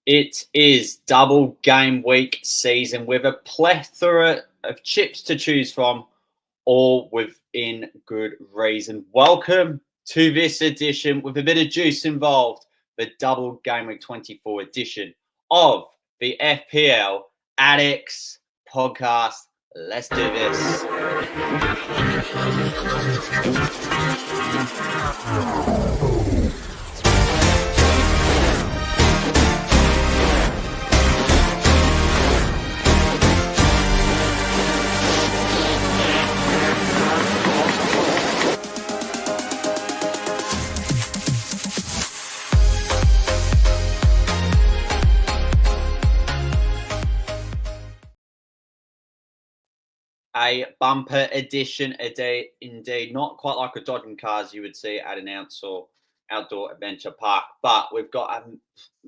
It is double game week season with a plethora of chips to choose from, all within good reason. Welcome to this edition with a bit of juice involved, the double game week 24 edition of the FPL Addicts podcast. Let's do this. A bumper edition indeed, not quite like a dodging cars you would see at an outdoor adventure park, but we've got a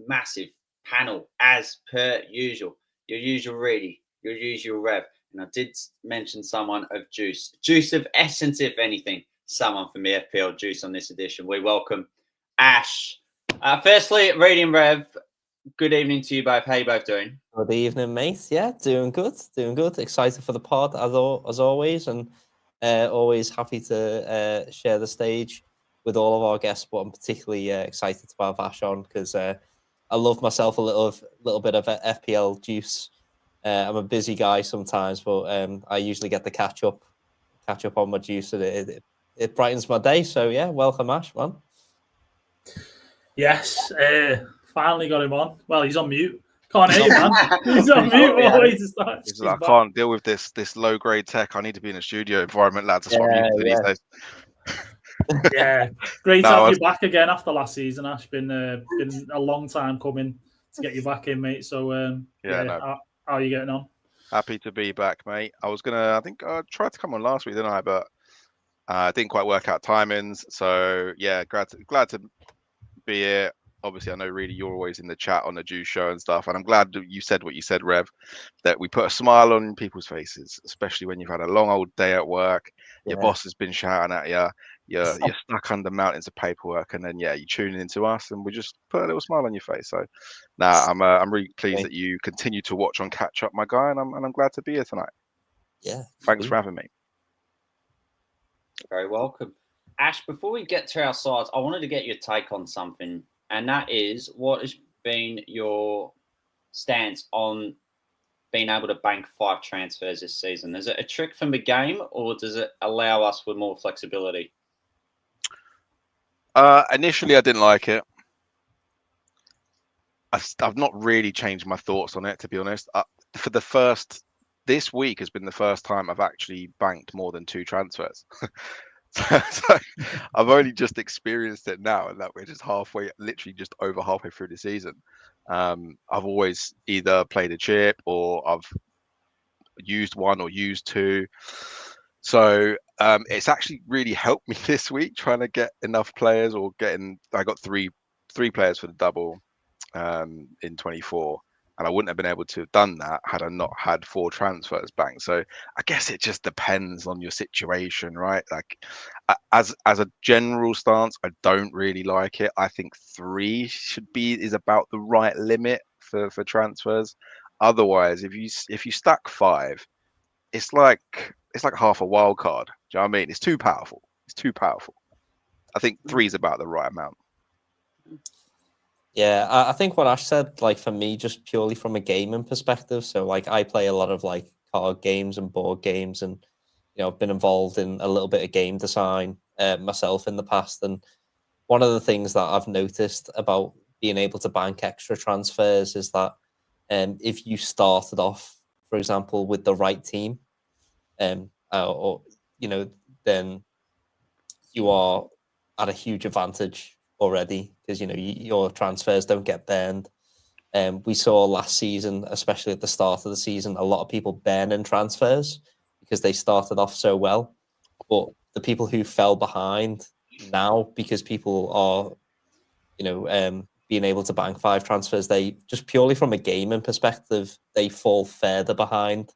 massive panel as per usual. Your usual Reidy, your usual Rev, and I did mention someone of juice of essence, if anything, someone from the FPL juice on this edition. We welcome Ash. Firstly, Reidy and Rev, good evening to you both. How are you both doing? Good evening, mate. Yeah, doing good. Excited for the pod as always, and always happy to share the stage with all of our guests. But I'm particularly excited to have Ash on because I love myself a little bit of FPL juice. I'm a busy guy sometimes, but I usually get the catch up on my juice, and it brightens my day. So yeah, welcome, Ash, man. Yes, finally got him on. Well, he's on mute. Can't hear you, man. He's on mute. What way to start? I can't deal with this low grade tech. I need to be in a studio environment, lads. That's what I'm used to these days. Yeah, great to have you back again after last season, Ash. Been a long time coming to get you back in, mate. So how are you getting on? Happy to be back, mate. I think I tried to come on last week, didn't I? But didn't quite work out timings. So yeah, glad to be here. Obviously, I know, Reidy, you're always in the chat on the Juice Show and stuff, and I'm glad that you said what you said, Rev, that we put a smile on people's faces, especially when you've had a long old day at work, your boss has been shouting at you, you're stuck under mountains of paperwork, and then, you tune into us, and we just put a little smile on your face. So, I'm really pleased that you continue to watch on Catch Up, my guy, and I'm glad to be here tonight. Yeah. Thanks for having me. Very welcome. Ash, before we get to our sides, I wanted to get your take on something. And that is, what has been your stance on being able to bank 5 transfers this season? Is it a trick from the game, or does it allow us with more flexibility? Initially, I didn't like it. I've not really changed my thoughts on it, to be honest. This week has been the first time I've actually banked more than 2 transfers. So I've only just experienced it now, and that we're just literally just over halfway through the season. I've always either played a chip or I've used 1 or used 2. So it's actually really helped me this week trying to get enough players I got three players for the double in 24. And I wouldn't have been able to have done that had I not had 4 transfers banked. So I guess it just depends on your situation, right? Like, as a general stance, I don't really like it. I think 3 is about the right limit for transfers. Otherwise, if you stack 5, it's like half a wild card. Do you know what I mean? It's too powerful. I think 3 is about the right amount. Yeah, I think what Ash said, like, for me, just purely from a gaming perspective. So, like, I play a lot of, like, card games and board games, and, I've been involved in a little bit of game design myself in the past. And one of the things that I've noticed about being able to bank extra transfers is that if you started off, for example, with the right team, then you are at a huge advantage already, because your transfers don't get burned. We saw last season, especially at the start of the season, a lot of people burning transfers because they started off so well. But the people who fell behind now, because people are, being able to bank 5 transfers, they just purely from a gaming perspective, they fall further behind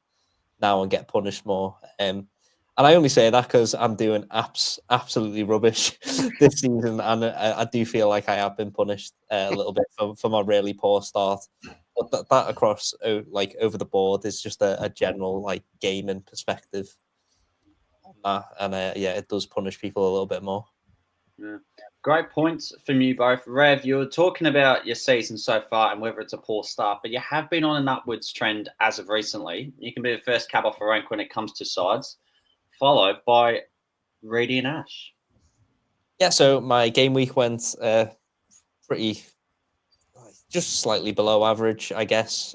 now and get punished more. And I only say that because I'm doing absolutely rubbish this season, and I do feel like I have been punished a little bit for my really poor start. But that across like over the board is just a general like gaming perspective on that, and yeah, it does punish people a little bit more. Yeah. Great points from you both. Rev, you were talking about your season so far and whether it's a poor start, but you have been on an upwards trend as of recently. You can be the first cab off the rank when it comes to sides, followed by Reidy and Ash. Yeah, so my game week went pretty, just slightly below average, I guess.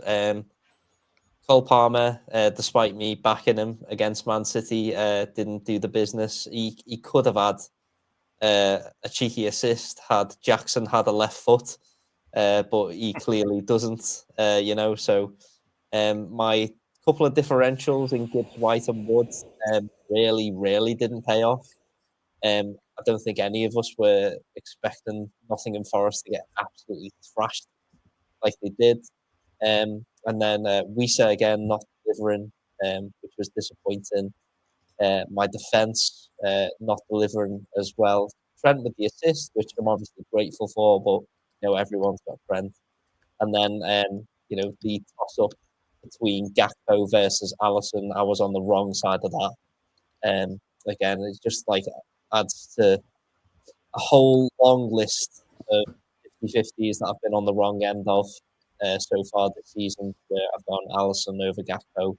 Cole Palmer, despite me backing him against Man City, didn't do the business. He could have had a cheeky assist had Jackson had a left foot, but he clearly doesn't. So my couple of differentials in Gibbs, White, and Woods really didn't pay off. I don't think any of us were expecting Nottingham Forest to get absolutely thrashed like they did. And then Wisa again not delivering, which was disappointing. My defence not delivering as well. Trent with the assist, which I'm obviously grateful for, but everyone's got Trent. And then the toss up between Gakpo versus Allison, I was on the wrong side of that. Again, it's just like adds to a whole long list of 50-50s that I've been on the wrong end of so far this season, where I've gone Allison over Gakpo.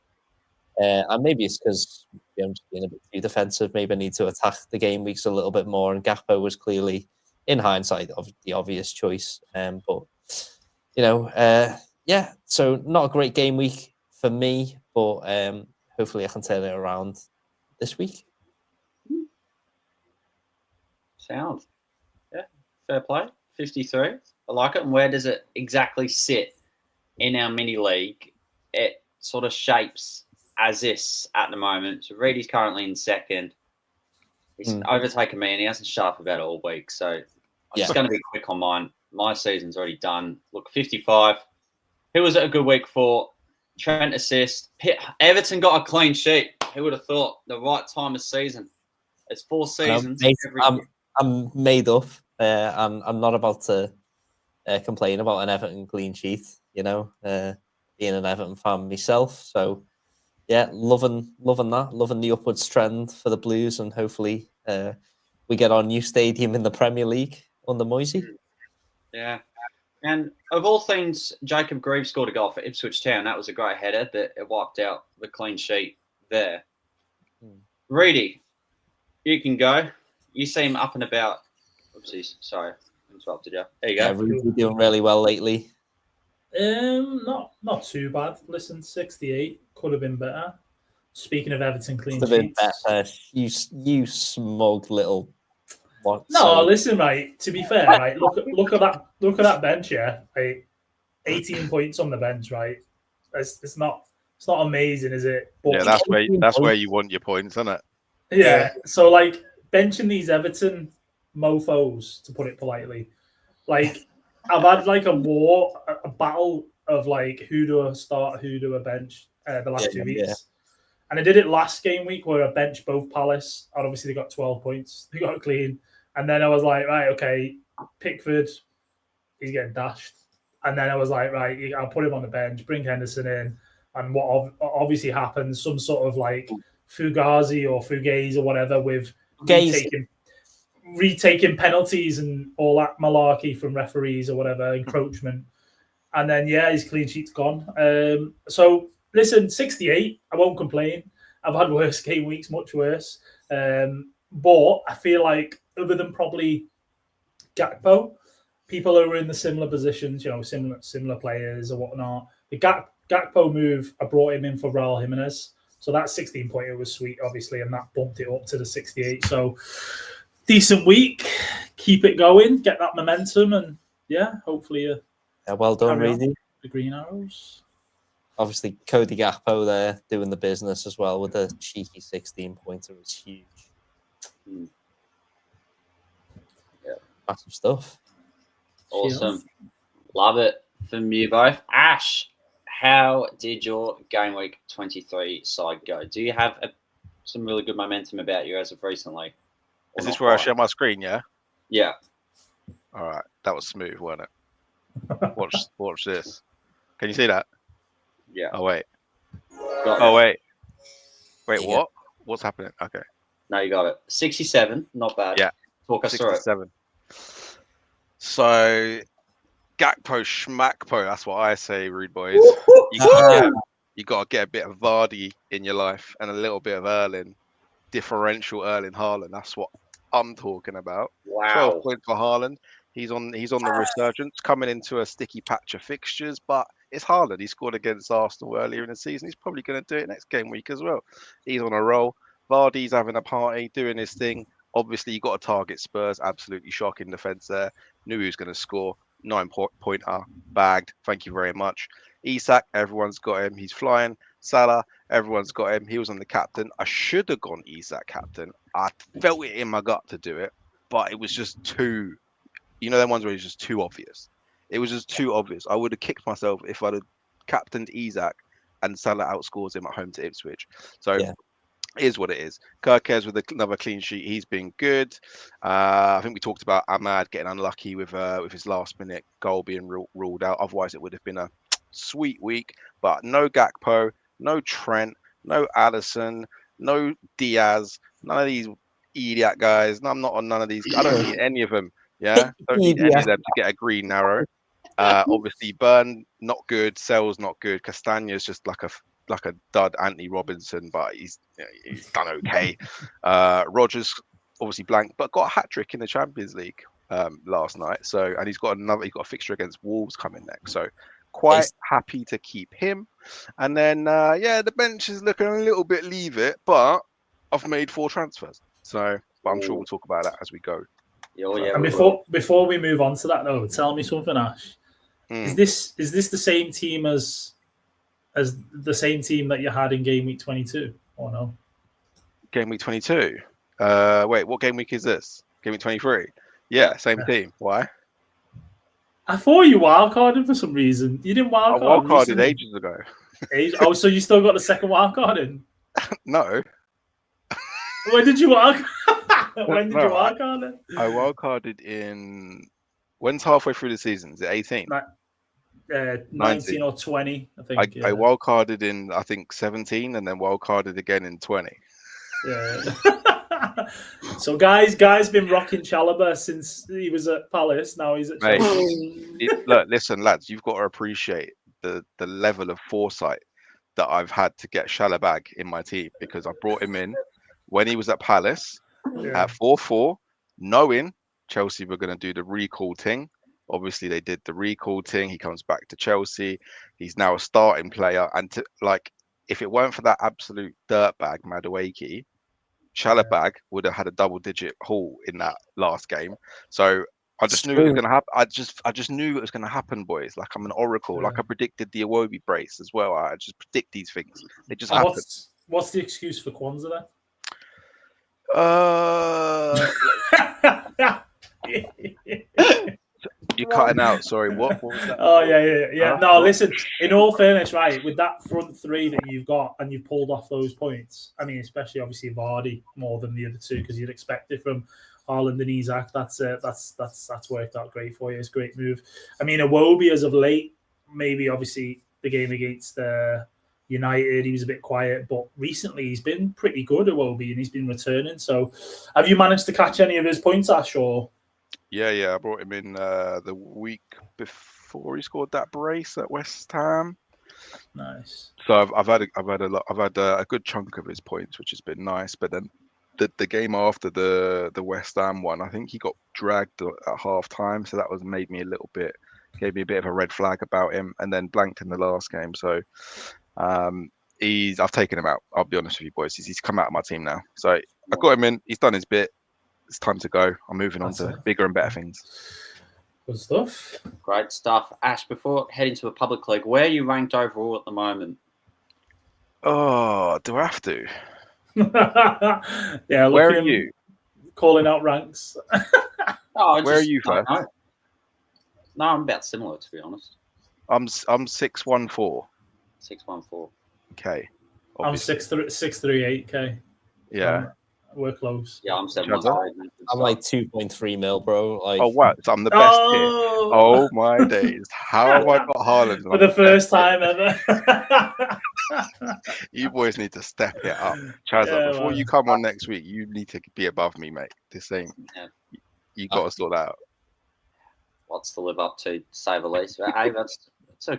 And maybe it's because I'm just being a bit too defensive. Maybe I need to attack the game weeks a little bit more. And Gakpo was clearly, in hindsight, the obvious choice. Yeah, so not a great game week for me, but hopefully I can turn it around this week. Sound. Yeah, fair play. 53. I like it. And where does it exactly sit in our mini league? It sort of shapes as this at the moment. So Reidy's currently in second. He's overtaken me and he hasn't shut up about it all week. So I'm just going to be quick on mine. My season's already done. Look, 55. Who was it a good week for? Trent assist. Everton got a clean sheet. Who would have thought? The right time of season. It's 4 seasons. I'm made up. I'm not about to complain about an Everton clean sheet, being an Everton fan myself. So, yeah, loving that, loving the upwards trend for the Blues, and hopefully we get our new stadium in the Premier League under Moisey. Yeah. And of all things, Jacob Greaves scored a goal for Ipswich Town. That was a great header, but it wiped out the clean sheet there. Reidy, you can go. You seem up and about. Oopsies, sorry, interrupted you. There you go. Yeah, really doing really well lately. Not too bad. Listen, 68 could have been better. Speaking of Everton clean sheets, better. You smug little. Listen, right. To be fair, right. Look at that bench, yeah. Like 18 points on the bench, right. It's not amazing, is it? But yeah, that's where you want your points, isn't it? Yeah. So like benching these Everton mofos, to put it politely, like I've had like a battle of like who do I start, who do I bench the last 2 weeks. Yeah. And I did it last game week where I benched both Palace, and obviously they got 12 points. They got clean. And then I was like, right, okay, Pickford, he's getting dashed. And then I was like, right, I'll put him on the bench, bring Henderson in. And what obviously happened, some sort of like Fugazi or Fugazi or whatever with retaking penalties and all that malarkey from referees or whatever, encroachment. And then, his clean sheet's gone. So, listen, 68, I won't complain. I've had worse game weeks, much worse. But I feel like other than probably Gakpo, people who are in the similar positions, similar players or whatnot. The Gakpo move, I brought him in for Raul Jimenez. So that 16-pointer was sweet, obviously, and that bumped it up to the 68. So decent week. Keep it going. Get that momentum. And, hopefully... well done, Reidy. The Green Arrows. Obviously, Cody Gakpo there doing the business as well with a cheeky 16-pointer is huge. Yeah, massive stuff. Awesome. Love it from you both. Ash, how did your Game Week 23 side go? Do you have some really good momentum about you as of recently. Or Is this not where I quite? share my screen? Yeah. Yeah. All right, that was smooth, wasn't it? Watch this. Can you see that? Yeah. Oh wait. Got Oh it. wait. Yeah. What? What's happening? Okay. No, you got it. 67. Not bad. Yeah. Talk us through it. 67. So Gakpo Schmackpo, that's what I say, rude boys. You gotta get a bit of Vardy in your life and a little bit of Erling. Differential Erling Haaland. That's what I'm talking about. Wow. 12 points for Haaland. He's on the resurgence, coming into a sticky patch of fixtures, but it's Haaland. He scored against Arsenal earlier in the season. He's probably going to do it next game week as well. He's on a roll. Vardy's having a party, doing his thing. Obviously, you got to target Spurs. Absolutely shocking defense there. Knew he was going to score. 9-pointer bagged. Thank you very much. Isak, everyone's got him. He's flying. Salah, everyone's got him. He was on the captain. I should have gone Isak captain. I felt it in my gut to do it, but it was just too. You know, them ones where it's just too obvious. It was just too obvious. I would have kicked myself if I'd have captained Isak and Salah outscores him at home to Ipswich. So Yeah. it is what it is. Kirkez with another clean sheet. He's been good. I think we talked about Ahmad getting unlucky with his last minute goal being ruled out. Otherwise, it would have been a sweet week. But no Gakpo, no Trent, no Allison, no Diaz, none of these idiot guys. No, I'm not on none of these. I don't need any of them. Yeah, don't need any of them to get a green arrow. Obviously, Burn not good. Sell's not good. Castagna's just like a dud. Anthony Robinson, but he's done okay. Rogers obviously blank, but got a hat trick in the Champions League last night. So, and he's got a fixture against Wolves coming next. So, quite happy to keep him. And then the bench is looking a little bit leave it, but I've made 4 transfers. So, but I'm sure we'll talk about that as we go. And before we move on to that, though, tell me something, Ash. Is this the same team as the same team that you had in game week 22, or no? Game week 22. Wait, what game week is this? Game week 23. Yeah, same team. Why? I thought you wildcarded for some reason. You didn't wildcard. I wildcarded ages ago. Oh, so you still got the second wildcard in? No. When did you wildcard? When did you wildcard it? I wildcarded in. When's halfway through the season? Is it 18? 19 or 20, I think. I wildcarded in, I think, 17 and then wildcarded again in 20. Yeah. So guys been rocking Chalobah since he was at Palace. Now he's at Chelsea. Look, listen, lads, you've got to appreciate the level of foresight that I've had to get Chalobah in my team, because I brought him in when he was at Palace at 4-4, knowing Chelsea were going to do the recall thing. Obviously, they did the recall thing. He comes back to Chelsea. He's now a starting player. And if it weren't for that absolute dirtbag, Madueke, Chalobah would have had a double-digit haul in that last game. So I just knew it was going to happen. I just knew it was going to happen, boys. Like I'm an oracle. Like I predicted the Iwobi brace as well. I just predict these things. They just happen. What's the excuse for Kwanzaa then? You're cutting out. Sorry, what was that? Oh yeah. No, listen. In all fairness, right, with that front three that you've got and you've pulled off those points. I mean, especially obviously Vardy more than the other two, because you'd expect it from Haaland and Isak. That's worked out great for you. It's a great move. I mean, Iwobi as of late, maybe obviously the game against United, he was a bit quiet, but recently he's been pretty good, Iwobi, and he's been returning. So, have you managed to catch any of his points, Ash? Or yeah, I brought him in the week before he scored that brace at West Ham. Nice. So I've had a good chunk of his points, which has been nice. But then the game after the West Ham one, I think he got dragged at half time, so that gave me a bit of a red flag about him, and then blanked in the last game. So I've taken him out. I'll be honest with you, boys. He's come out of my team now. So I got him in. He's done his bit. It's time to go. I'm moving on to bigger and better things. Good stuff. Great stuff. Ash, before heading to a public league, where are you ranked overall at the moment? Oh, do I have to? Yeah. Where are you? Calling out ranks. Where are you first? No, I'm about similar, to be honest. I'm 614. 614. Okay. I'm 638K. Yeah. We're close. Yeah, I'm 7 Chaza? I'm like 2.3 mil, bro. Like, Oh wow, so I'm the best here. Oh, Oh my days. How have I got Haaland? and for I'm the best first here? time ever. You boys need to step it up. Chaza, Yeah, before man. you come on next week, you need to be above me, mate. This ain't Yeah. you got to sort that out. Lots to live up to say the least. But, hey, that's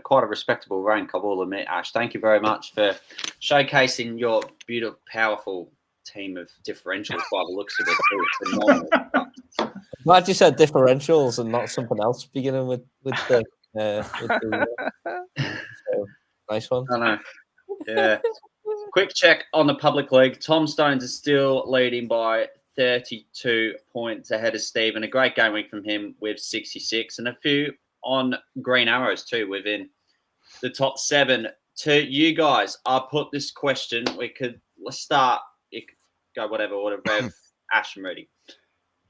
quite a respectable rank, I will admit, Ash. Thank you very much for showcasing your beautiful, powerful team of differentials by the looks of it. Phenomenal. glad you said differentials and not something else beginning with the. So, nice one. I know. Yeah. Quick check on the public league. Tom Stones is still leading by 32 points ahead of Steve, and a great game week from him with 66, and a few on green arrows too within the top 7. To you guys, I put this question. Let's start. You could go whatever order. Rev, Ash, and Reidy.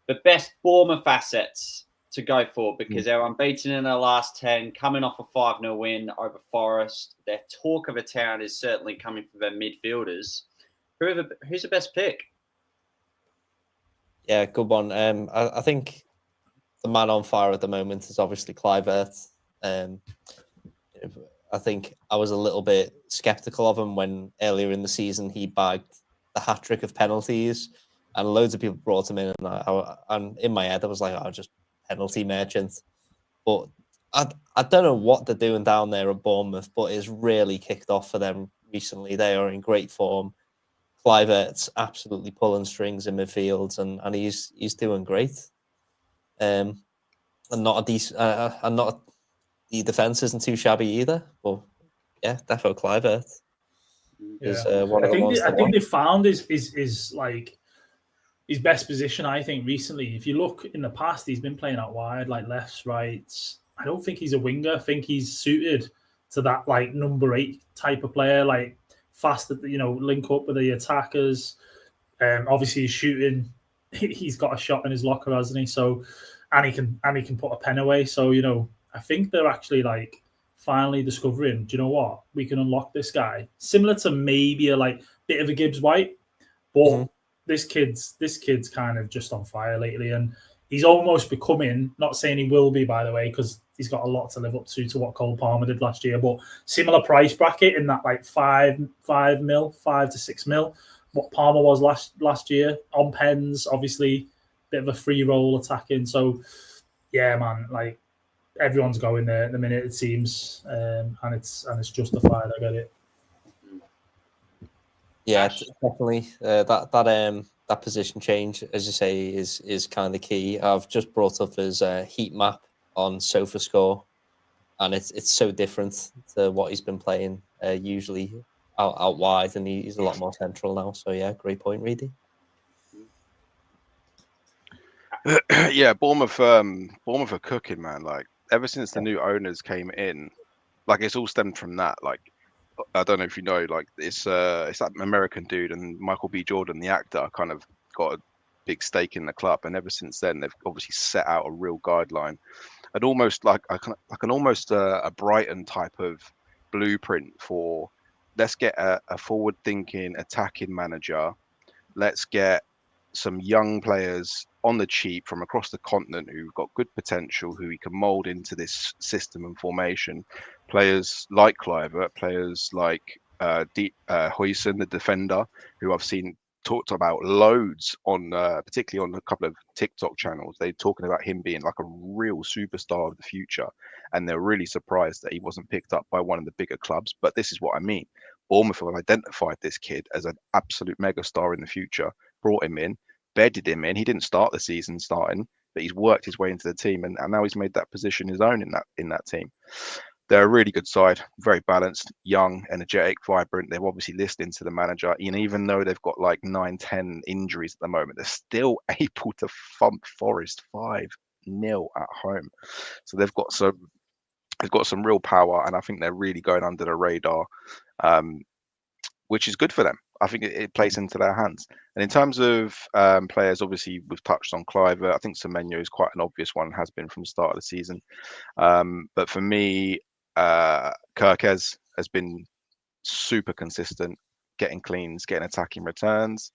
The best Bournemouth assets to go for, because they're unbeaten in their last 10, coming off a 5-0 win over Forest. Their talk of a town is certainly coming from their midfielders. Who's the best pick? Yeah, good one. I think the man on fire at the moment is obviously Kluivert. I think I was a little bit skeptical of him when earlier in the season he bagged the hat trick of penalties, and loads of people brought him in, and in my head I was like, "Oh, just penalty merchant." But I don't know what they're doing down there at Bournemouth, but it's really kicked off for them recently. They are in great form. Kluivert's absolutely pulling strings in midfield, and he's doing great. And not a decent, and not the defense isn't too shabby either. But yeah, defo Kluivert is one of the ones. I think they found is like his best position. I think recently, if you look in the past, he's been playing out wide, like lefts, rights. I don't think he's a winger. I think he's suited to that like number 8 type of player, like fast, link up with the attackers. Obviously, he's shooting. He's got a shot in his locker, hasn't he? So, and he can put a pen away. So, I think they're actually like finally discovering, do you know what? We can unlock this guy. Similar to maybe a like bit of a Gibbs White, but this kid's kind of just on fire lately, and he's almost becoming, not saying he will be, by the way, because he's got a lot to live up to what Cole Palmer did last year, but similar price bracket in that like 5 to 6 mil, what Palmer was last year on pens, obviously bit of a free roll attacking. So yeah, man, like everyone's going there at the minute, it seems, and it's justified. I get it. Yeah, definitely. That position change, as you say, is kind of key. I've just brought up his heat map on SofaScore, and it's so different to what he's been playing usually out wide, and he's a lot more central now. So yeah, great point, Reidy. Yeah, Bournemouth are cooking, man. Like ever since the new owners came in, like it's all stemmed from that. Like I don't know if you know, like it's that American dude, and Michael B. Jordan, the actor, kind of got a big stake in the club, and ever since then they've obviously set out a real guideline, and almost like a Brighton type of blueprint for let's get a forward-thinking, attacking manager. Let's get some young players on the cheap from across the continent who've got good potential, who we can mold into this system and formation. Players like Kluivert, players like Huijsen, the defender, who I've seen talked about loads on, particularly on a couple of TikTok channels. They're talking about him being like a real superstar of the future, and they're really surprised that he wasn't picked up by one of the bigger clubs. But this is what I mean. Bournemouth have identified this kid as an absolute megastar in the future, brought him in, bedded him in. He didn't start the season starting, but he's worked his way into the team, and now he's made that position his own in that team. They're a really good side, very balanced, young, energetic, vibrant. They've obviously listened to the manager, and even though they've got like 9-10 injuries at the moment, they're still able to thump Forest 5-0 at home. So they've got some real power, and I think they're really going under the radar, which is good for them. I think it plays into their hands. And in terms of players, obviously we've touched on Kluivert. I think Semenyo is quite an obvious one, has been from the start of the season. But for me, Kirkez has been super consistent, getting cleans, getting attacking returns.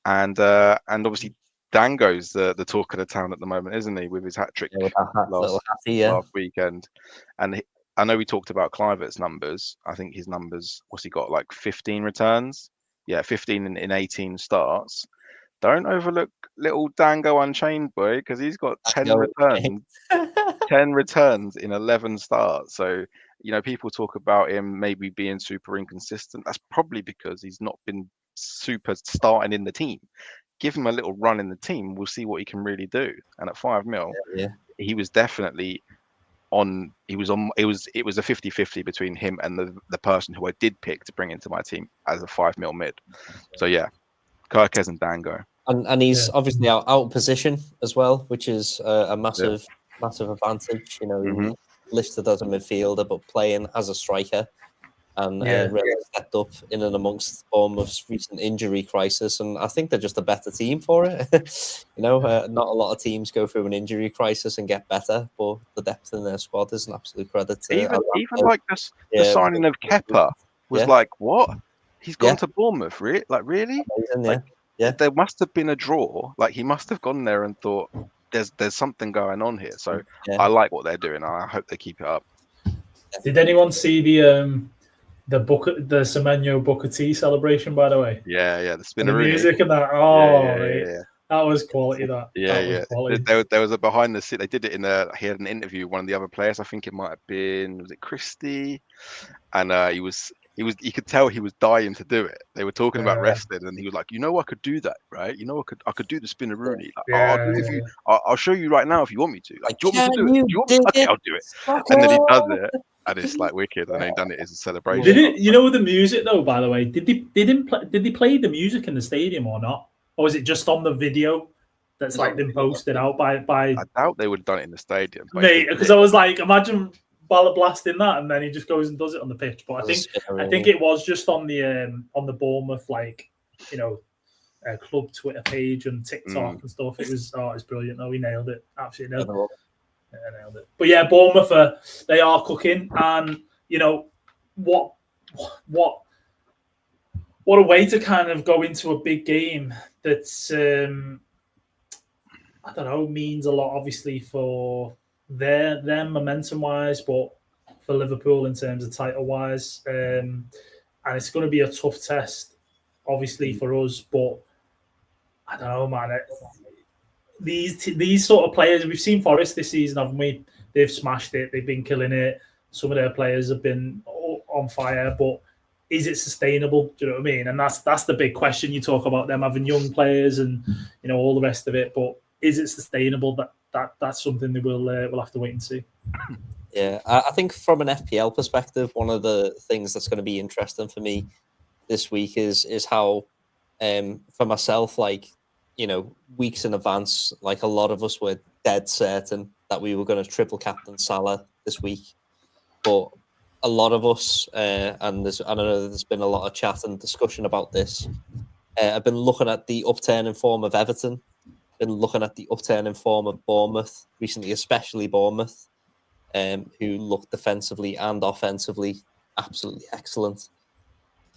and obviously Dango's the talk of the town at the moment, isn't he, with his hat trick with that little hattie, yeah. last weekend. And I know we talked about Clivert's numbers. I think his numbers, what's he got, like 15 returns? Yeah, 15 in 18 starts. Don't overlook little Dango Unchained, boy, because he's got 10 returns. 10 returns in 11 starts. So, people talk about him maybe being super inconsistent. That's probably because he's not been super starting in the team. Give him a little run in the team, we'll see what he can really do. And at 5 mil, he was definitely on. It was a 50-50 between him and the person who I did pick to bring into my team as a 5 mil mid. So yeah, Kirkes and Dango. And he's obviously out of position as well, which is a massive advantage. He listed as a midfielder, but playing as a striker. And really stepped up in and amongst Bournemouth's recent injury crisis, and I think they're just a better team for it. Not a lot of teams go through an injury crisis and get better, but the depth in their squad is an absolute credit to. Even like the signing of Kepa was like, what? He's gone to Bournemouth, really? Like, really? Amazing, There must have been a draw. Like, he must have gone there and thought, there's something going on here. So I like what they're doing. I hope they keep it up. Did anyone see the Semenyo Booker T celebration, by the way? Yeah, the spinner. The music and that. That was quality. Was quality. There was a behind the scene. They did it he had an interview with one of the other players. I think it might have been, was it Christie? And you could tell he was dying to do it. They were talking about wrestling, and he was like, I could do that, right? I could do the spinner Rooney. I'll do it if you. I'll show you right now if you want me to. Like, do you want me to do it? Do you want me? Okay, I'll do it. And then he does it. And it's like wicked, and they've done it as a celebration. The music though? By the way, did they play the music in the stadium or not, or is it just on the video that's like been posted out by? I doubt they would have done it in the stadium, mate. Because I was like, imagine Ballard blasting that, and then he just goes and does it on the pitch. But I think it was just on the Bournemouth club Twitter page and TikTok and stuff. It was brilliant. No, he nailed it. Absolutely nailed it. Nailed it. But yeah, Bournemouth, they are cooking, and what a way to kind of go into a big game that's I don't know, means a lot obviously for them momentum wise, but for Liverpool in terms of title wise, and it's going to be a tough test obviously for us, but I don't know, man. These sort of players, we've seen Forest this season, haven't we? They've smashed it. They've been killing it. Some of their players have been on fire, but is it sustainable? Do you know what I mean? And that's the big question. You talk about them having young players and all the rest of it, but is it sustainable? That's something that we'll have to wait and see. Yeah, I think from an FPL perspective, one of the things that's going to be interesting for me this week is how, for myself, weeks in advance, like a lot of us were dead certain that we were going to triple captain Salah this week. But a lot of us, and I know there's been a lot of chat and discussion about this, I've been looking at the upturning form of Everton, been looking at the upturning form of Bournemouth recently, especially Bournemouth, who look defensively and offensively absolutely excellent.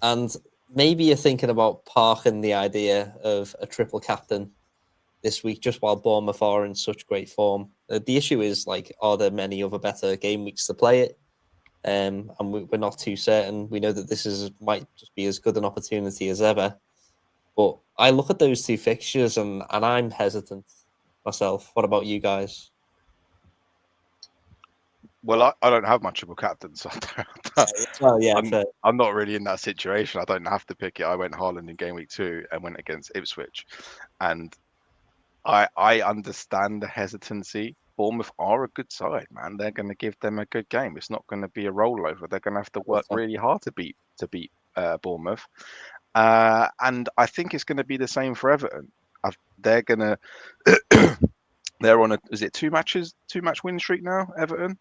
And maybe you're thinking about parking the idea of a triple captain this week just while Bournemouth are in such great form. The issue is, are there many other better game weeks to play it? And we're not too certain. We know that this might just be as good an opportunity as ever. But I look at those two fixtures and I'm hesitant myself. What about you guys? Well, I don't have my triple captain, so I'm not really in that situation. I don't have to pick it. I went Haaland in game week 2 and went against Ipswich, and I understand the hesitancy. Bournemouth are a good side, man. They're going to give them a good game. It's not going to be a rollover. They're going to have to work really hard to beat Bournemouth, and I think it's going to be the same for Everton. They're going to they're on is it 2 match win streak now, Everton?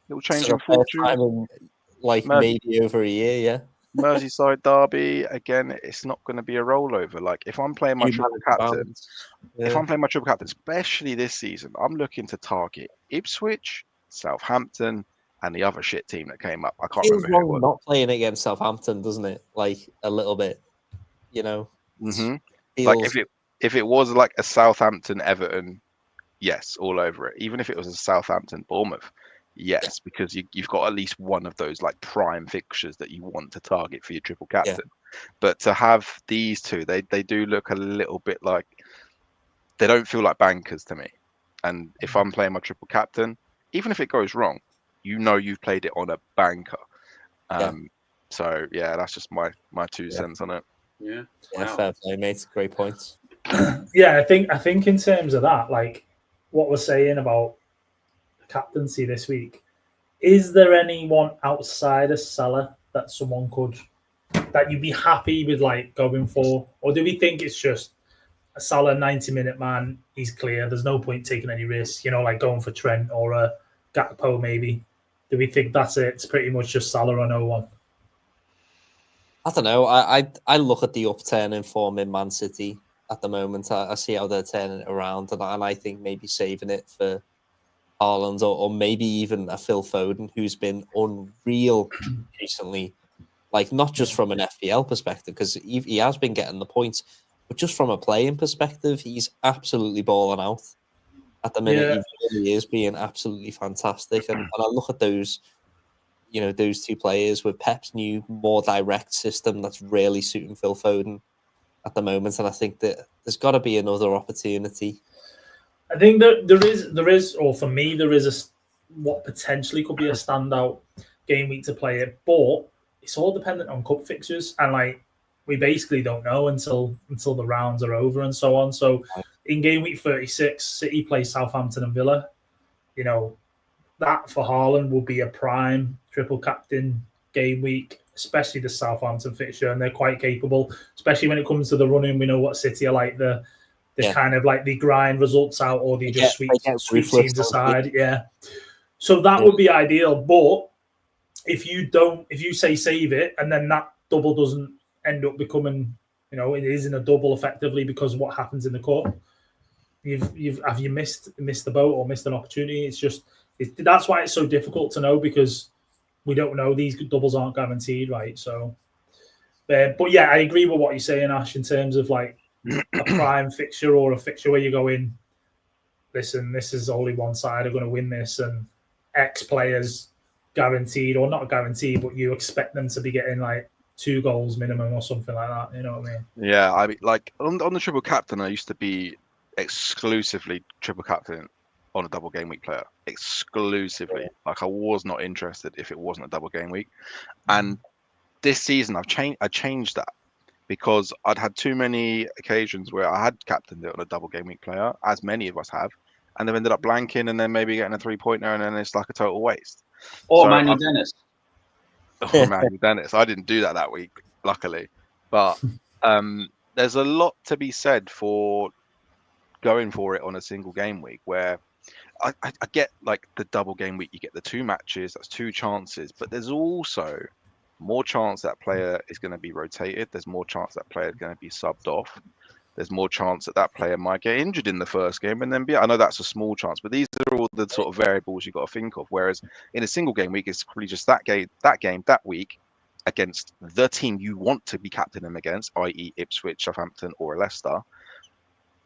Little change in fortune. Maybe over a year, yeah. Merseyside derby again. It's not going to be a rollover. Like if I'm playing my triple captain, especially this season, I'm looking to target Ipswich, Southampton, and the other shit team that came up. I can't remember who it was. Not playing against Southampton, doesn't it? A little bit, Mm-hmm. Like if it was like a Southampton Everton, yes, all over it. Even if it was a Southampton Bournemouth, yes, because you've got at least one of those like prime fixtures that you want to target for your triple captain. But to have these two, they do look a little bit like, they don't feel like bankers to me. And if I'm playing my triple captain, even if it goes wrong, you know you've played it on a banker. So yeah, that's just my 2 cents on it. Yeah, Fair play, mate. Great points. Yeah, I think in terms of that, like what we're saying about the captaincy this week, is there anyone outside of Salah that someone could, that you'd be happy with like going for, or do we think it's just a Salah 90-minute man? He's clear. There's no point taking any risks. You know, like going for Trent or a Gakpo maybe. Do we think that's it? It's pretty much just Salah or no one. I don't know. I look at the upturn in form in Man City at the moment. I see how they're turning it around, and I think maybe saving it for Haaland or maybe even a Phil Foden, who's been unreal recently. Like, not just from an FPL perspective, because he has been getting the points, but just from a playing perspective, he's absolutely balling out at the minute. Yeah. He really is being absolutely fantastic. And I look at those, those two players with Pep's new, more direct system that's really suiting Phil Foden at the moment. And I think that there's got to be another opportunity. I think that there is, or for me, there is what potentially could be a standout game week to play it, but it's all dependent on cup fixtures, and like we basically don't know until the rounds are over and so on. So in game week 36, City play Southampton and Villa. You know, that for Haaland will be a prime triple captain game week, especially the Southampton fixture, and they're quite capable, especially when it comes to the running. We know what City are like. The kind of like they grind results out, or they just sweep teams aside. Yeah, so that would be ideal. But if you say save it, and then that double doesn't end up becoming, it isn't a double effectively because of what happens in the cup. Have you missed the boat or missed an opportunity? That's why it's so difficult to know, because we don't know. These doubles aren't guaranteed, right? So, but yeah, I agree with what you're saying, Ash, in terms of like a prime fixture or a fixture where you go in, listen, this is only one side are going to win this, and X players guaranteed, or not guaranteed, but you expect them to be getting like 2 goals minimum or something like that. You know what I mean? Yeah, I mean, like on the triple captain, I used to be exclusively triple captain on a double game week player, exclusively. Like I was not interested if it wasn't a double game week. And this season, I changed that, because I'd had too many occasions where I had captained it on a double game week player, as many of us have, and they've ended up blanking and then maybe getting a 3-pointer, and then it's like a total waste. Or Manuel Dennis. Or Manuel Dennis. I didn't do that week, luckily. But there's a lot to be said for going for it on a single game week, where I get like the double game week, you get the 2 matches, that's 2 chances, but there's also more chance that player is going to be rotated. There's more chance that player is going to be subbed off. There's more chance that player might get injured in the first game and then be. I know that's a small chance, but these are all the sort of variables you've got to think of. Whereas in a single game week, it's probably just that game, that week against the team you want to be captaining against, i.e. Ipswich, Southampton, or Leicester.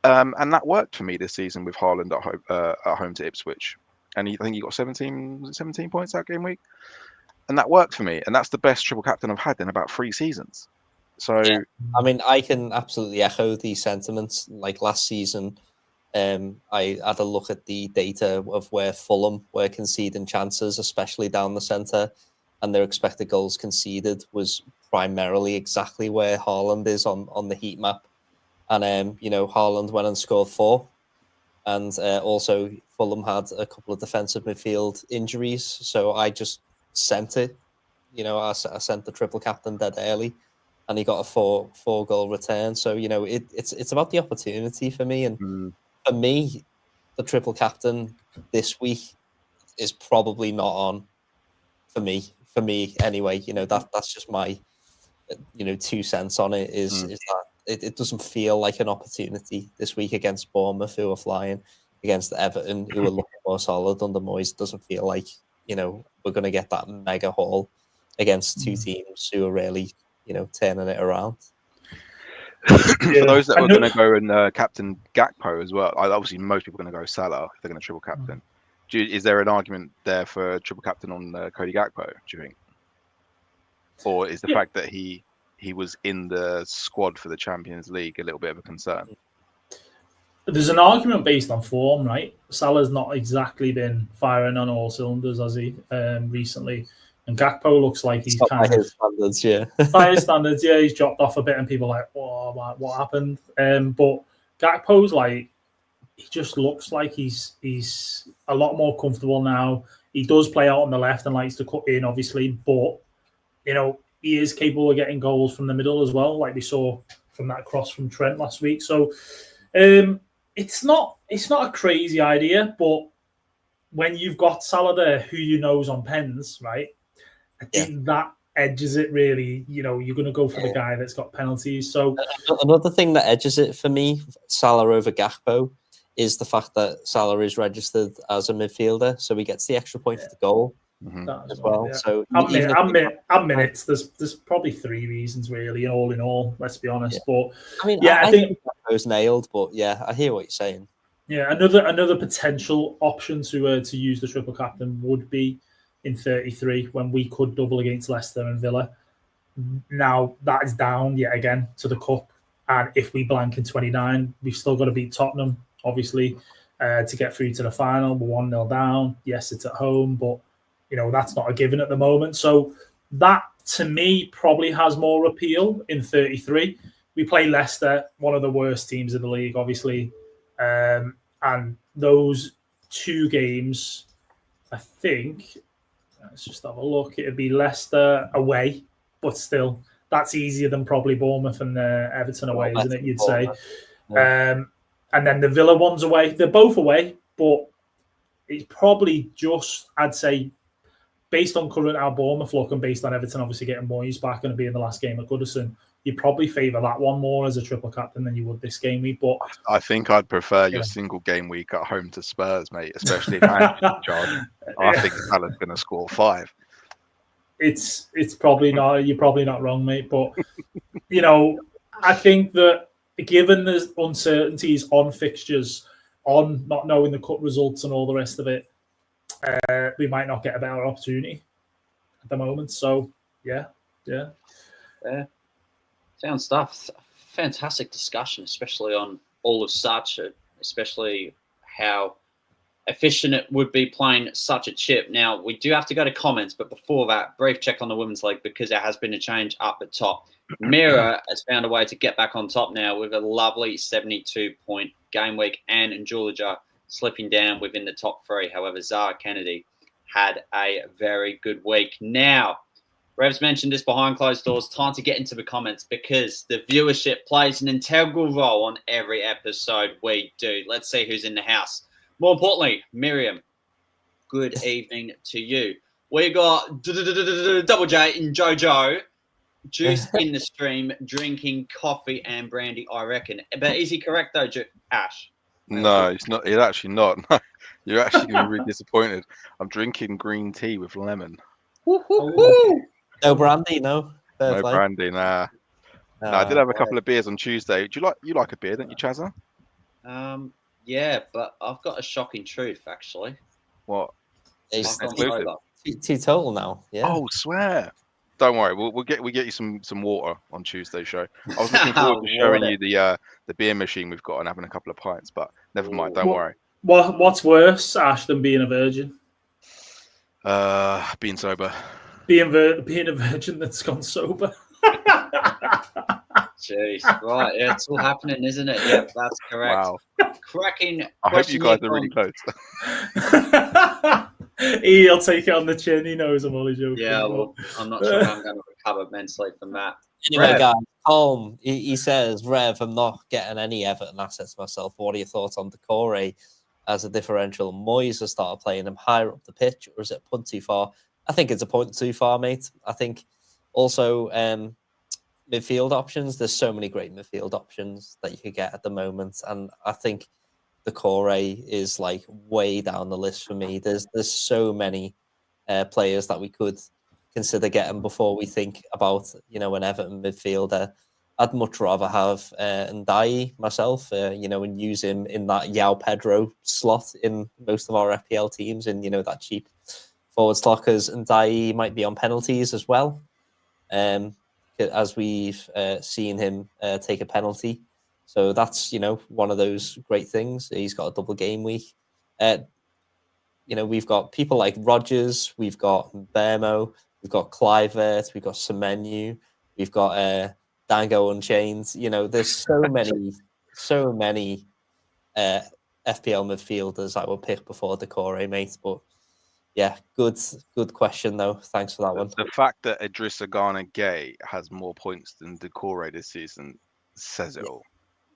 And that worked for me this season with Haaland at home to Ipswich. And I think he got 17 points that game week. And that worked for me. And that's the best triple captain I've had in about 3 seasons. So, yeah. I mean, I can absolutely echo these sentiments. Like last season, I had a look at the data of where Fulham were conceding chances, especially down the centre, and their expected goals conceded was primarily exactly where Haaland is on the heat map. And, Haaland went and scored 4. And also Fulham had a couple of defensive midfield injuries. So I just sent it. I sent the triple captain dead early, and he got a 4 goal return. So, it's about the opportunity for me. And for me, the triple captain this week is probably not on for me. For me, anyway, that's just my, 2 cents on it is that it doesn't feel like an opportunity this week against Bournemouth, who are flying, against Everton, who are looking more solid under Moyes. It doesn't feel like, we're going to get that mega haul against 2 teams who are really, turning it around. For those that are going to go and captain Gakpo as well, obviously most people are going to go Salah if they're going to triple captain. Is there an argument there for triple captain on Cody Gakpo, do you think? Or is the fact that he was in the squad for the Champions League a little bit of a concern? There's an argument based on form, right? Salah's not exactly been firing on all cylinders, has he, recently? And Gakpo looks like he's kind of... his standards, yeah. By his standards, yeah, he's dropped off a bit and people are like, oh, what happened? But Gakpo's like, he just looks like he's a lot more comfortable now. He does play out on the left and likes to cut in, obviously, but, you know, he is capable of getting goals from the middle as well, like we saw from that cross from Trent last week. So it's not a crazy idea, but when you've got Salah there, who you know is on pens, right? I think that edges it really. You know, you're going to go for the guy that's got penalties. So another thing that edges it for me, Salah over Gakpo, is the fact that Salah is registered as a midfielder, so he gets the extra point for the goal as well. Yeah. So at minutes, there's probably three reasons really, all in all. Let's be honest. Yeah. But I mean, I think Gakpo's nailed. But yeah, I hear what you're saying. Yeah, another potential option to use the triple captain would be in 33 when we could double against Leicester and Villa. Now that is down yet again to the cup, and if we blank in 29, we've still got to beat Tottenham, obviously, to get through to the final. We're 1-0 down. Yes, it's at home, but you know that's not a given at the moment. So that to me probably has more appeal in 33. We play Leicester, one of the worst teams in the league, obviously, and those two games, I think. Let's just have a look. It'd be Leicester away, but still, that's easier than probably Bournemouth and Everton away, isn't it? You'd say. Yeah. And then the Villa ones away. They're both away, but it's probably just, I'd say, based on current how Bournemouth look and based on Everton obviously getting Moyes back and being the last game at Goodison, you'd probably favour that one more as a triple captain than you would this game week. But I think I'd prefer your single game week at home to Spurs, mate, especially if Andy's in charge. I think Salah's going to score 5. It's probably not. You're probably not wrong, mate. But you know, I think that given the uncertainties on fixtures, on not knowing the cut results and all the rest of it, we might not get a better opportunity at the moment. So yeah. Sound stuff. Fantastic discussion, especially on all of such, especially how efficient it would be playing such a chip. Now, we do have to go to comments, but before that, brief check on the Women's League because there has been a change up the top. Mira has found a way to get back on top now with a lovely 72-point game week, and Julia slipping down within the top 3. However, Zara Kennedy had a very good week. Now, Rev's mentioned this behind closed doors. Time to get into the comments because the viewership plays an integral role on every episode we do. Let's see who's in the house. More importantly, Miriam, good evening to you. We got Double J and Jojo. Juice in the stream, drinking coffee and brandy, I reckon. But is he correct, though, Ash? No, it's not. It's actually not. No, you're actually going to be really disappointed. I'm drinking green tea with lemon. No brandy, no. No brandy, nah. No, I did have a couple of beers on Tuesday. You like a beer, don't you, Chaza? Yeah, but I've got a shocking truth, actually. What? It's teetotal now. Yeah. Oh, swear. Don't worry, we'll get you some water on Tuesday's show. I was looking forward to showing you the beer machine we've got and having a couple of pints, but never mind. Don't worry. What's worse, Ash, than being a virgin? Being sober. Being a virgin that's gone sober. Jeez, right? Yeah, it's all happening, isn't it? Yeah, that's correct. Wow. Cracking. I hope you guys are really close. He'll take it on the chin. He knows I'm only joking. Yeah, well, I'm not sure how I'm going to recover mentally from that. Anyway, guys, Tom, he says, Rev, I'm not getting any Everton assets myself. What are your thoughts on Decore as a differential? Moyes has started playing him higher up the pitch, or is it a punt too far? I think it's a point too far, mate. I think also midfield options. There's so many great midfield options that you could get at the moment, and I think the Core is like way down the list for me. There's so many players that we could consider getting before we think about an Everton midfielder. I'd much rather have Ndai myself, and use him in that Yao Pedro slot in most of our FPL teams, and that cheap forward slot, because Ndai might be on penalties as well, as we've seen him take a penalty. So that's one of those great things. He's got a double game week. We've got people like Rodgers, we've got Bermo, we've got Clivert, we've got Semenu, we've got Dango Unchained. There's so many FPL midfielders I would pick before Decore, mate. But yeah, good question though. Thanks for that one. The fact that Idrissa Gana Gay has more points than Decore this season says it all.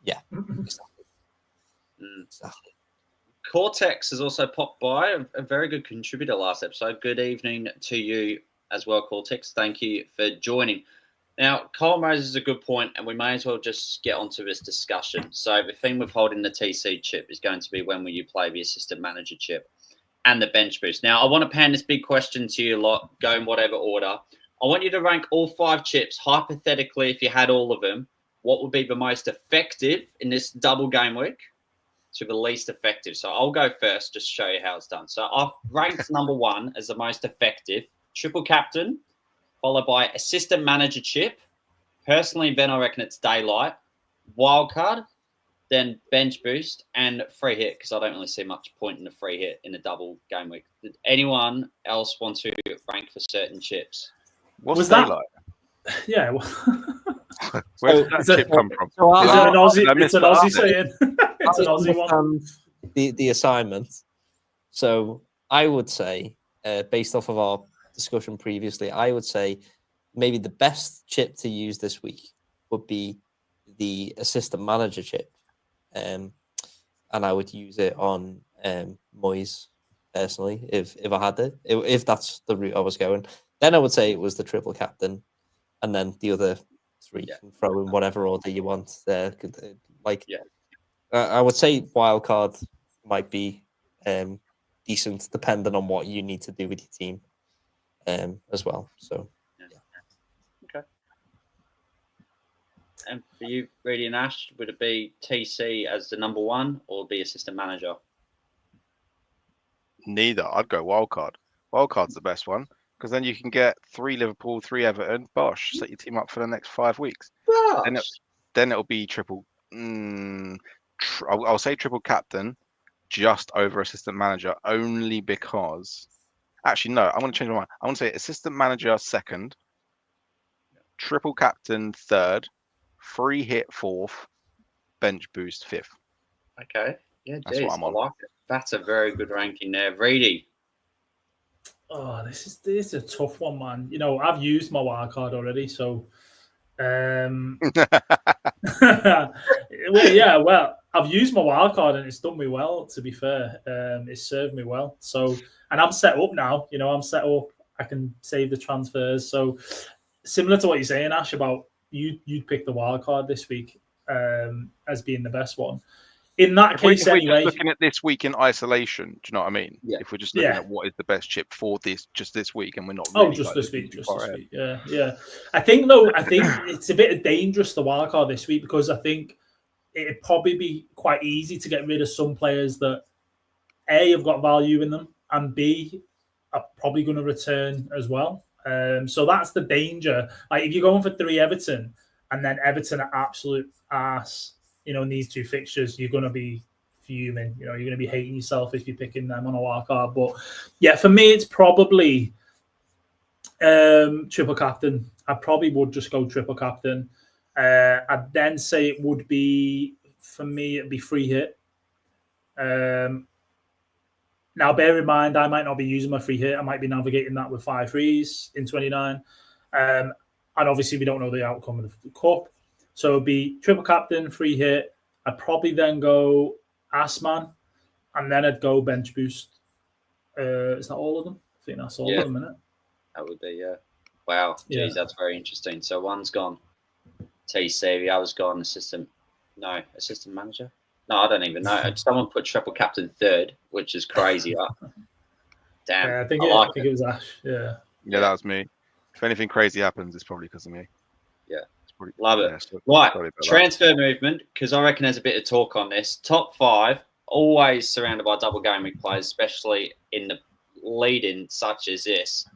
Yeah, exactly. Exactly. Cortex has also popped by, a very good contributor last episode. Good evening to you as well, Cortex. Thank you for joining. Now, Kyle raises a good point, and we may as well just get onto this discussion. So the thing with holding the TC chip is going to be when will you play the assistant manager chip and the bench boost. Now, I want to pan this big question to you lot, go in whatever order. I want you to rank all 5 chips. Hypothetically, if you had all of them, what would be the most effective in this double game week to the least effective? So I'll go first, just to show you how it's done. So I've ranked number 1 as the most effective, triple captain, followed by assistant manager chip. Personally, then I reckon it's daylight, wildcard, then bench boost, and free hit, because I don't really see much point in the free hit in a double game week. Did anyone else want to rank for certain chips? What's daylight? Yeah. Where did that chip come from? So is it an Aussie? It's an Aussie saying. It's an Aussie one. The assignment. So I would say, based off of our discussion previously, I would say maybe the best chip to use this week would be the assistant manager chip, and I would use it on Moyes personally if I had it. If that's the route I was going, then I would say it was the triple captain, and then the other 3 you can throw in whatever order you want. I would say wildcard might be decent, depending on what you need to do with your team as well. So, yeah. Okay. And for you, Reidy and Ash, would it be TC as the number 1 or be assistant manager? Neither. I'd go wildcard. Wildcard's the best one, because then you can get 3 Liverpool, 3 Everton. Bosh, set your team up for the next 5 weeks. Then it'll be triple. I'll say triple captain, just over assistant manager, only because. Actually, no. I'm going to change my mind. I want to say assistant manager 2nd, triple captain 3rd, free hit 4th, bench boost 5th. Okay. Yeah, That's what I'm on. I like it. That's a very good ranking there. Reidy. Oh, this is a tough one, man. I've used my wildcard already, so well, I've used my wildcard and it's done me well, to be fair. It's served me well. So, and I'm set up now. I'm set up. I can save the transfers. So, similar to what you're saying, Ash, about you'd pick the wildcard this week as being the best one. In that case, if we're anyway. just looking at this week in isolation, do you know what I mean? Yeah. If we're just looking at what is the best chip for just this week, and we're not really just this week. Yeah. I think it's a bit dangerous, the wildcard this week, because I think it'd probably be quite easy to get rid of some players that A, have got value in them, and B, are probably going to return as well. So that's the danger. Like, if you're going for 3 Everton, and then Everton are absolute arse, in these 2 fixtures, you're going to be fuming. You're going to be hating yourself if you're picking them on a wildcard. But yeah, for me, it's probably triple captain. I probably would just go triple captain. I'd then say it would be, for me, it'd be free hit. Now, bear in mind, I might not be using my free hit. I might be navigating that with 5 threes in 29. And obviously, we don't know the outcome of the cup. So it'd be triple captain, free hit. I'd probably then go Assman, and then I'd go bench boost. Is that all of them? I think that's all of them, isn't it? That would be, yeah. Wow. Geez, that's very interesting. So one's gone TC, the other's gone assistant manager? No, I don't even know. Someone put triple captain 3rd, which is crazy. Damn. Yeah, I think it was Ash. Yeah. Yeah, that was me. If anything crazy happens, it's probably because of me. Yeah, Love it. Yeah, sorry Right, about that. transfer movement, because I reckon there's a bit of talk on this. Top 5, always surrounded by double game week players, especially in the lead-in such as this.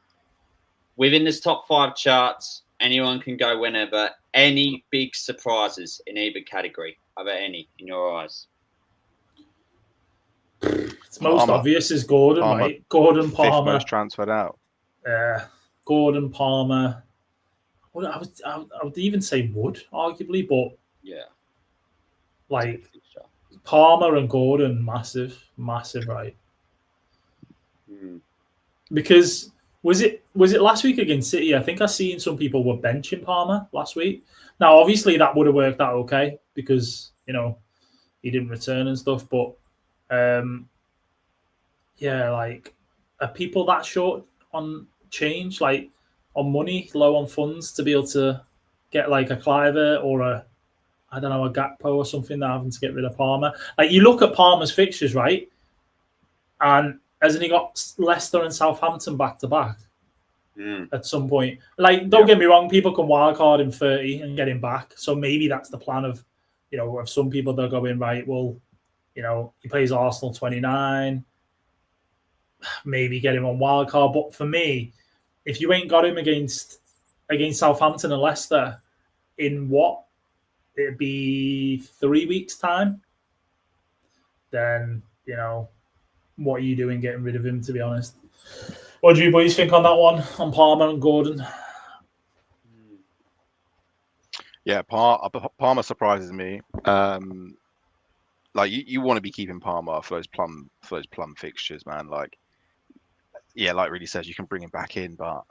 Within this top 5 charts, anyone can go whenever. Any big surprises in either category? Are there any in your eyes? It's most Palmer. obvious is Gordon, Palmer. right? Gordon, Fifth Palmer. most transferred out. Gordon, Palmer. Well, I would even say Wood, arguably, but Yeah. like Palmer and Gordon, massive, right? Because was it last week against City? I think I seen some people were benching Palmer last week. Now, obviously, that would have worked out okay because he didn't return and stuff. But yeah, like are people that short on change, like on money, low on funds to be able to get like a Cliver or a Gakpo or something, they're having to get rid of Palmer? Like you look at Palmer's fixtures, right? And hasn't he got Leicester and Southampton back to back at some point? Like, don't get me wrong, people can wildcard him 30 and get him back. So maybe that's the plan of, of some people they're going, right, well, he plays Arsenal 29, maybe get him on wildcard. But for me, if you ain't got him against Southampton and Leicester in what? It'd be 3 weeks' time, then, what are you doing getting rid of him, to be honest? What do you boys think on that one, on Palmer and Gordon? Yeah, Palmer surprises me. Like you want to be keeping Palmer for those plum fixtures, man. Like, yeah, like Reidy says, you can bring him back in, but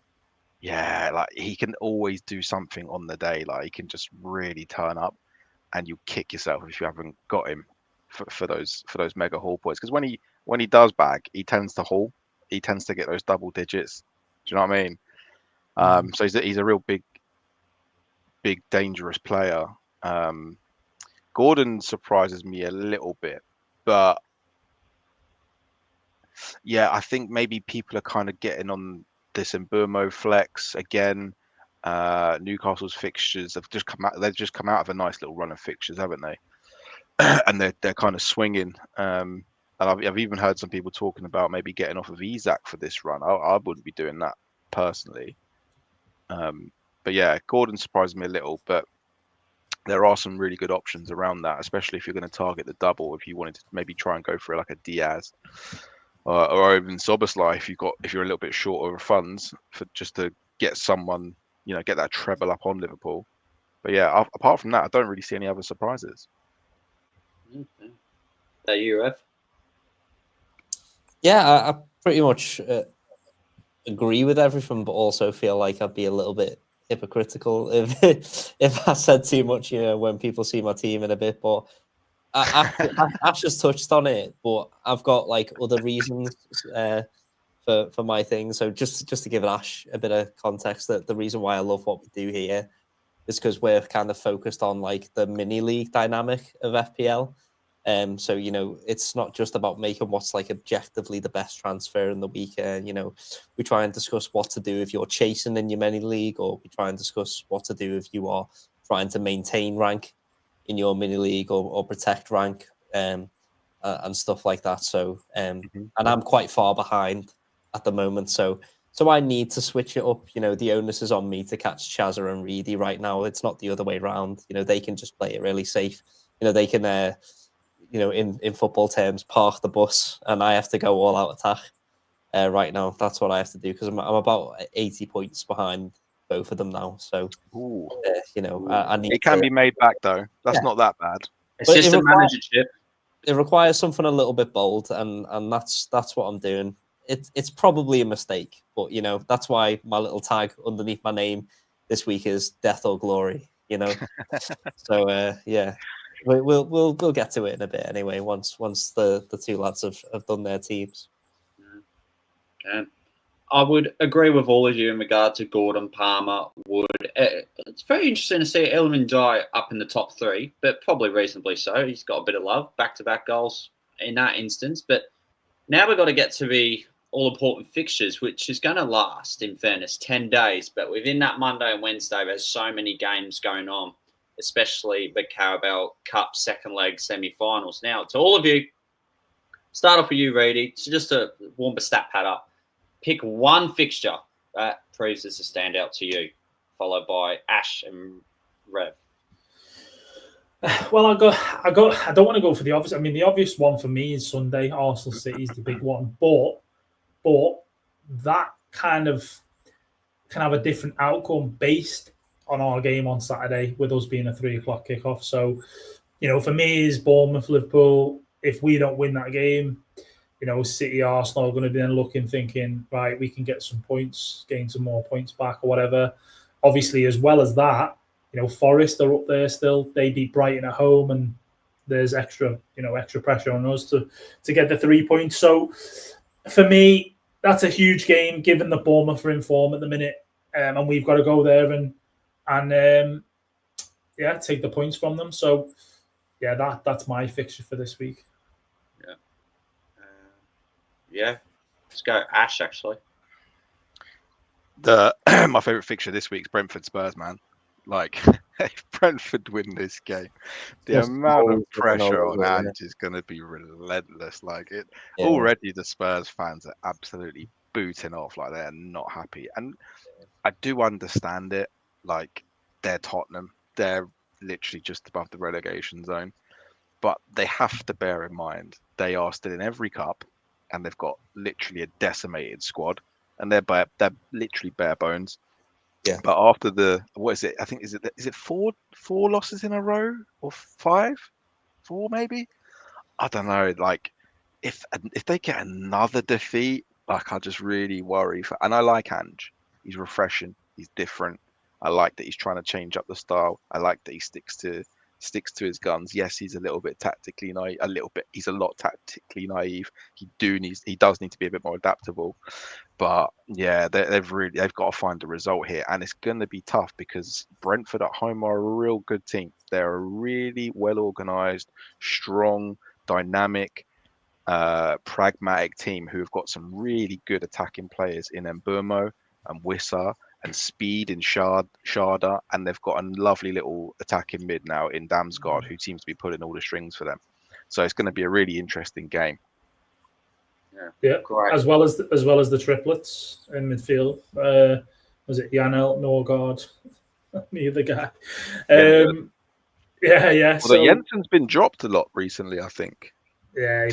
yeah, like he can always do something on the day. Like he can just really turn up, and you kick yourself if you haven't got him for those mega haul points. Because when he does bag, he tends to haul. He tends to get those double digits. Do you know what I mean? So he's a real big dangerous player. Gordon surprises me a little bit, but yeah, I think maybe people are kind of getting on this Mbeumo flex again. Newcastle's fixtures have just come out. They've just come out of a nice little run of fixtures, haven't they? And they're kind of swinging. And I've even heard some people talking about maybe getting off of Isak for this run. I wouldn't be doing that personally. But yeah, Gordon surprised me a little, but there are some really good options around that, especially if you're going to target the double. If you wanted to maybe try and go for like a Diaz or even Szoboszlai, if you're a little bit short of funds for just to get someone, get that treble up on Liverpool. But yeah, apart from that, I don't really see any other surprises. Okay. Are you, Rev? Yeah, I pretty much agree with everything, but also feel like I'd be a little bit hypocritical if I said too much, when people see my team in a bit. But Ash just touched on it, but I've got like other reasons for my thing. So just to give Ash a bit of context, that the reason why I love what we do here is because we're kind of focused on like the mini league dynamic of FPL. So it's not just about making what's like objectively the best transfer in the weekend. We try and discuss what to do if you're chasing in your mini league, or we try and discuss what to do if you are trying to maintain rank in your mini league or protect rank and stuff like that. So and I'm quite far behind at the moment. So I need to switch it up. The onus is on me to catch Chaza and Reidy right now. It's not the other way around. They can just play it really safe. They can in football terms, park the bus, and I have to go all out attack right now. That's what I have to do because I'm about 80 points behind both of them now. So, I need. It can be made back though. That's not that bad. It's just a managership. It requires something a little bit bold, and that's what I'm doing. It's probably a mistake, but that's why my little tag underneath my name this week is Death or Glory. So yeah. We'll get to it in a bit anyway. Once the two lads have done their teams. Okay. I would agree with all of you in regard to Gordon, Palmer, Wood. It's very interesting to see Iliman Jai up in the top 3, but probably reasonably so. He's got a bit of love, back-to-back goals in that instance. But now we've got to get to the all-important fixtures, which is going to last, in fairness, 10 days. But within that Monday and Wednesday, there's so many games going on, especially the Carabao Cup second leg semi-finals. Now, to all of you, start off with you, Reidy. So just to warm the stat pad up, pick one fixture that proves as a standout to you, followed by Ash and Rev. Well, I don't want to go for the obvious. I mean, the obvious one for me is Sunday. Arsenal City is the big one, but that kind of can have a different outcome based on our game on Saturday, with us being a 3:00 kickoff. So, for me, is Bournemouth, Liverpool. If we don't win that game, City, Arsenal are going to be then looking, thinking, right, we can get some points, gain some more points back or whatever. Obviously, as well as that, Forest are up there still. They beat Brighton at home, and there's extra pressure on us to get the 3 points. So for me, that's a huge game, given the Bournemouth are in form at the minute, and we've got to go there and take the points from them. So that's my fixture for this week. Let's go Ash, actually. My favourite fixture this week is Brentford Spurs, man. Like, if Brentford win this game, the amount of pressure on Ange is going to be relentless. Like, already the Spurs fans are absolutely booting off, like they're not happy. And I do understand it. Like, they're Tottenham. They're literally just above the relegation zone. But they have to bear in mind, they are still in every cup, and they've got literally a decimated squad, and they're literally bare bones. Yeah. But after what is it? I think is it four losses in a row, or 5? 4 maybe? I don't know. Like, if they get another defeat, like, I just really worry. And I like Ange. He's refreshing. He's different. I like that he's trying to change up the style. I like that he sticks to his guns. Yes, he's a little bit tactically naive. He's a lot tactically naive. He does need to be a bit more adaptable. But yeah, they've got to find a result here, and it's going to be tough because Brentford at home are a real good team. They're a really well organised, strong, dynamic, pragmatic team who have got some really good attacking players in Mbeumo and Wissa and speed in Sharda, and they've got a lovely little attacking mid now in Damsgaard who seems to be pulling all the strings for them. So it's going to be a really interesting game. Yeah, great. As well as the triplets in midfield. Was it Janelt, Norgard, me the guy? Yeah. Well, so Jensen's been dropped a lot recently, I think. Yeah,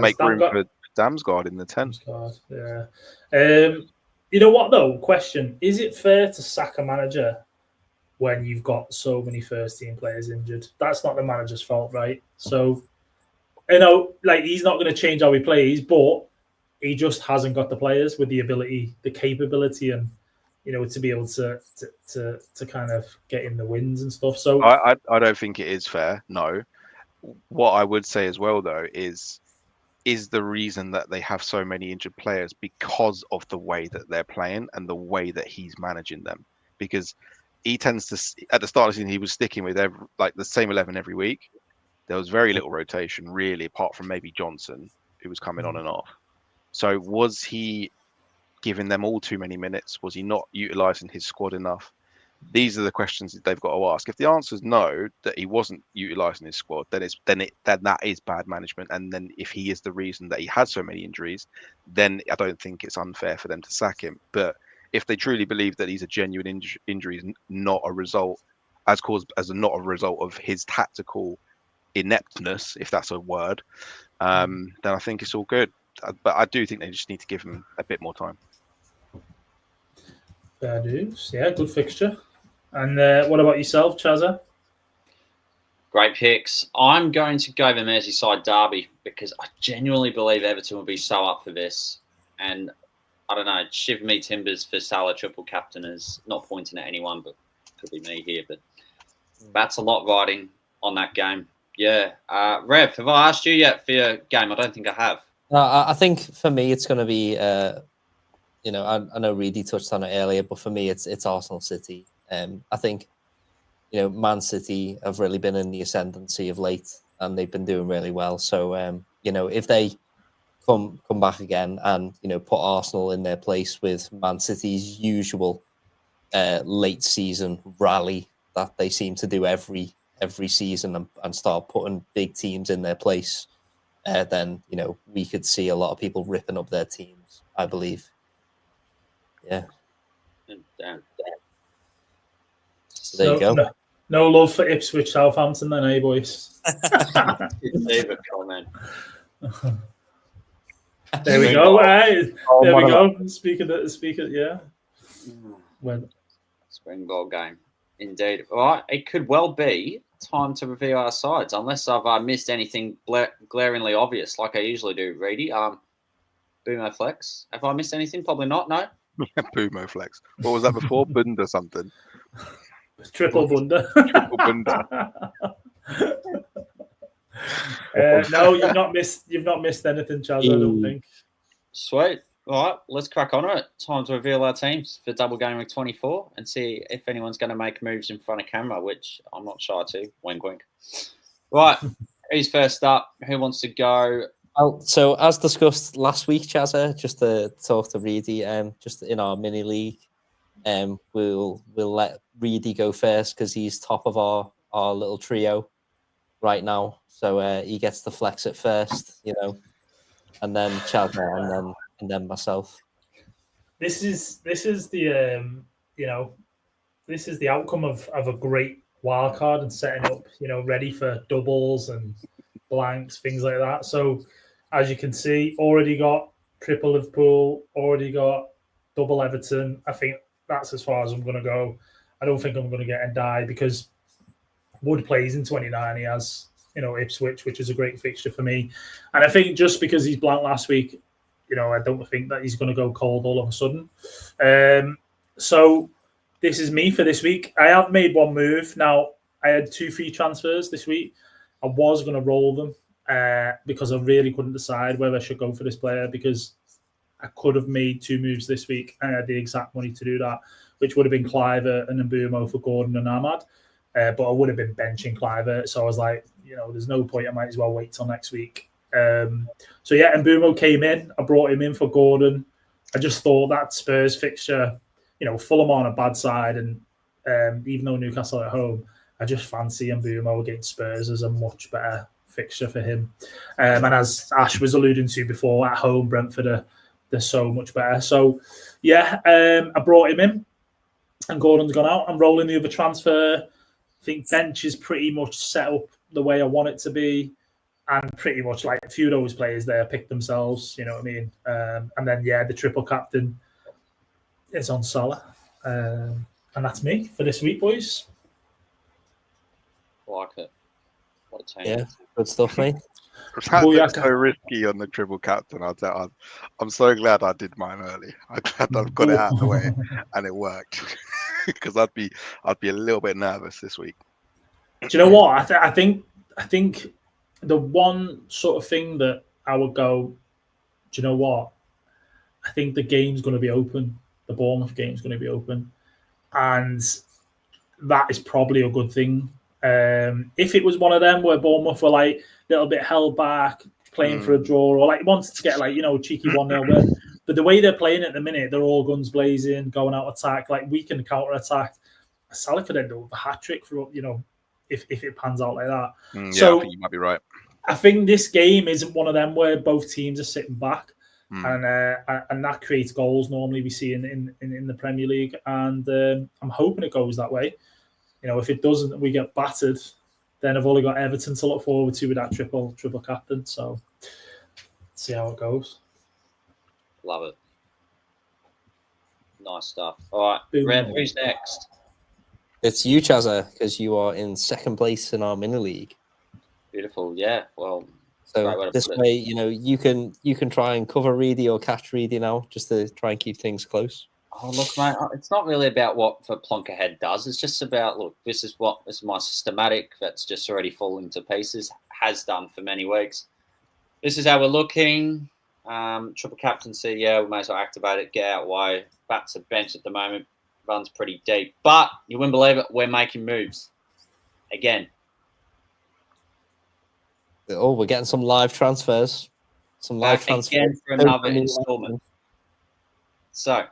make room for Damsgaard in the 10. Yeah. You know what though? Question: is it fair to sack a manager when you've got so many first-team players injured? That's not the manager's fault, right? So, like, he's not going to change how he plays, but he just hasn't got the players with the ability, the capability, and to be able to kind of get in the wins and stuff. So I don't think it is fair. No. What I would say as well, though, is the reason that they have so many injured players because of the way that they're playing and the way that he's managing them. Because he tends to, at the start of the season, he was sticking with the same 11 every week. There was very little rotation, really, apart from maybe Johnson, who was coming on and off. So was he giving them all too many minutes? Was he not utilising his squad enough? These are the questions that they've got to ask. If the answer is no, that he wasn't utilising his squad, then that is bad management. And then if he is the reason that he has so many injuries, then I don't think it's unfair for them to sack him. But if they truly believe that he's a genuine injury, not a result not a result of his tactical ineptness, if that's a word, then I think it's all good. But I do think they just need to give him a bit more time. Fair dues. Yeah, good fixture. And what about yourself, Chaza? Great picks. I'm going to go the Merseyside derby because I genuinely believe Everton will be so up for this. And I don't know, shiver me timbers for Salah triple captain is not pointing at anyone, but could be me here. But that's a lot riding on that game. Yeah. Rev, have I asked you yet for your game? I don't think I have. I think for me, it's going to be, I know Reidy touched on it earlier, but for me, it's Arsenal City. I think, Man City have really been in the ascendancy of late, and they've been doing really well. So, if they come back again and put Arsenal in their place with Man City's usual late season rally that they seem to do every season and start putting big teams in their place, then we could see a lot of people ripping up their teams, I believe. Yeah. So there you go. No love for Ipswich Southampton then, eh, boys? Favorite comment. There we go. There we go. Speaking, yeah. Well, Springball game, indeed. All right, it could well be time to reveal our sides, unless I've missed anything glaringly obvious, like I usually do. Reidy, Boomo Flex. Have I missed anything? Probably not. No. Boomo Flex. What was that before? Bunda something. Triple Bunda. Triple Bunda. No, you've not missed anything, Chaza, I don't think. Sweet. All right, let's crack on it. Time to reveal our teams for Double Gameweek 24 and see if anyone's going to make moves in front of camera, which I'm not shy to. Wink, wink. Right, who's first up? Who wants to go? Well, so as discussed last week, Chaza, just to talk to Reidy, just in our mini league, we'll let Reidy go first because he's top of our little trio right now. So he gets to flex it first, and then Chaza, and then myself. This is the this is the outcome of a great wild card and setting up, ready for doubles and blanks, things like that. So as you can see, already got triple Liverpool, already got double Everton. I think that's as far as I'm going to go. I don't think I'm going to get a die because Wood plays in 29. He has, Ipswich, which is a great fixture for me. And I think just because he's blank last week, I don't think that he's going to go cold all of a sudden. So this is me for this week. I have made one move. Now, I had 2 free transfers this week. I was going to roll them because I really couldn't decide whether I should go for this player because I could have made 2 moves this week and I had the exact money to do that, which would have been Clivert and Mbumo for Gordon and Ahmad. But I would have been benching Clivert. So I was like, there's no point. I might as well wait till next week. So yeah, Mbumo came in. I brought him in for Gordon. I just thought that Spurs fixture, Fulham on a bad side, and even though Newcastle at home, I just fancy Mbumo against Spurs as a much better fixture for him. And as Ash was alluding to before, at home Brentford they're so much better. So yeah, I brought him in, and Gordon's gone out. I'm rolling the other transfer. I think bench is pretty much set up the way I want it to be. And pretty much like a few of those players there picked themselves, you know what I mean? And then, the triple captain is on Salah. And that's me for this week, boys. I like it. What a team. Yeah, good stuff, mate. That looks so risky on the triple captain. I'm so glad I did mine early. I'm glad I've got it out of the way and it worked because I'd be a little bit nervous this week. Do you know what? I think the one sort of thing that I would go, do you know what? I think the game's going to be open. The Bournemouth game's going to be open. And that is probably a good thing. If it was one of them where Bournemouth were like a little bit held back, playing for a draw, or like wanted to get like, cheeky 1-0 but the way they're playing at the minute, they're all guns blazing, going out attack, like we can counter attack. Salah could end up with a hat-trick for, if it pans out like that. So I think you might be right. I think this game isn't one of them where both teams are sitting back, and that creates goals normally we see in the Premier League, and I'm hoping it goes that way. If it doesn't, we get battered, then I've only got Everton to look forward to with that triple captain. So let's see how it goes. Love it. Nice stuff. All right, Rev, who's next? It's you, Chaza, because you are in second place in our mini league. Beautiful, yeah. Well, so this way, you can try and cover Reidy or catch Reidy now, just to try and keep things close. Oh, look, mate, it's not really about what the plonk ahead does. It's just about, look, this is my systematic that's just already falling to pieces, has done for many weeks. This is how we're looking. Triple captaincy, we may as well activate it, get out way. Bats a bench at the moment, runs pretty deep. But you wouldn't believe it, we're making moves. Again. Oh, we're getting some live transfers. Some live back transfer again for another installment. So,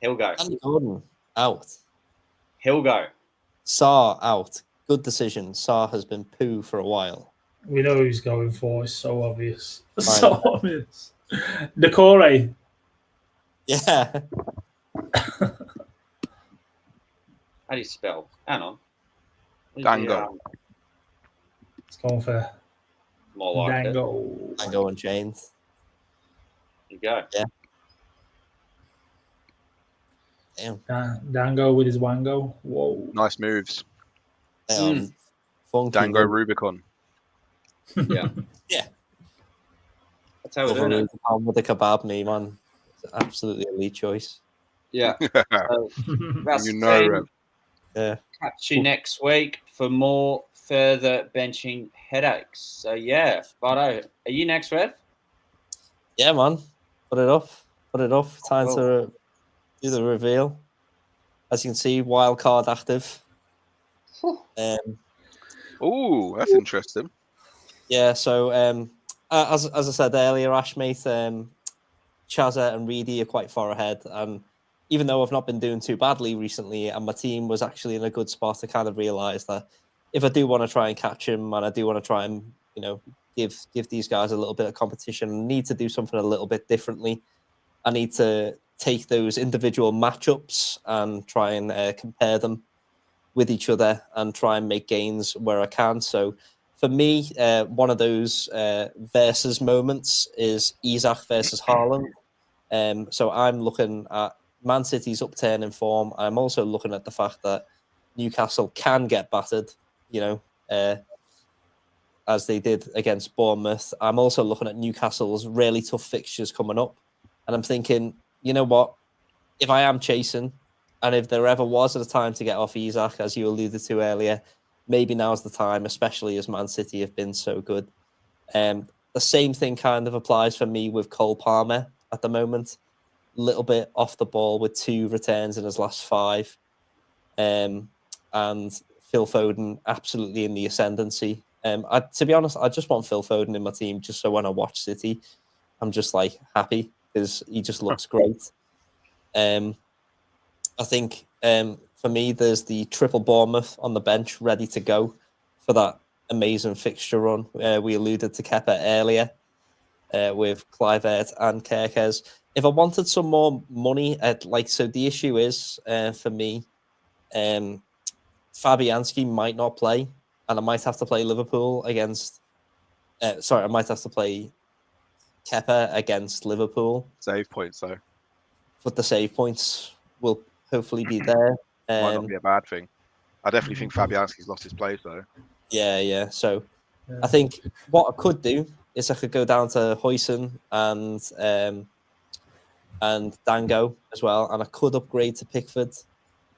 he'll go. Andy Gordon out. He'll go. Saar out. Good decision. Saar has been poo for a while. We know who's going for. It's so obvious. Right. So obvious. Decore. Yeah. How do you spell? Hang on. Dango. It's going for More like it. Dango. Dango and Chains. There you go. Yeah. Damn. Dango with his wango. Whoa. Nice moves. Funky Dango look. Rubicon. Yeah. Yeah. That's how we're doing it. With the kebab, me, man. It's absolutely elite choice. Yeah. So that's You the know, team. Rev. Yeah. Catch you next week for more further benching headaches. So, yeah. Righto. Are you next, Rev? Yeah, man. Put it up. Put it up. Time Cool. to do the reveal. As you can see, wildcard active. Oh, that's interesting. Yeah, so as I said earlier, Ashmate, Chaza and Reidy are quite far ahead. And even though I've not been doing too badly recently, and my team was actually in a good spot to kind of realise that if I do want to try and catch him, and I do want to try and, you know, give these guys a little bit of competition, I need to do something a little bit differently. I need to take those individual matchups and try and compare them with each other and try and make gains where I can. So for me, one of those versus moments is Isak versus Haaland. So I'm looking at Man City's upturn in form. I'm also looking at the fact that Newcastle can get battered, you know, as they did against Bournemouth. I'm also looking at Newcastle's really tough fixtures coming up. And I'm thinking, you know what? If I am chasing, and if there ever was a time to get off Isak, as you alluded to earlier, maybe now's the time, especially as Man City have been so good. The same thing kind of applies for me with Cole Palmer at the moment. A little bit off the ball with 2 returns in his last 5. And Phil Foden absolutely in the ascendancy. To be honest, I just want Phil Foden in my team just so when I watch City, I'm just like happy because he just looks great. I think for me, there's the triple Bournemouth on the bench ready to go for that amazing fixture run. We alluded to Kepa earlier with Kluivert and Kerkez. If I wanted some more money, so the issue is for me, Fabianski might not play, and I might have to play Liverpool against. I might have to play Kepa against Liverpool. Save points, though. But the save points will hopefully be there. Might not be a bad thing. I definitely think Fabianski's lost his place, though. Yeah. So I think what I could do is I could go down to Huijsen and Dango as well, and I could upgrade to Pickford.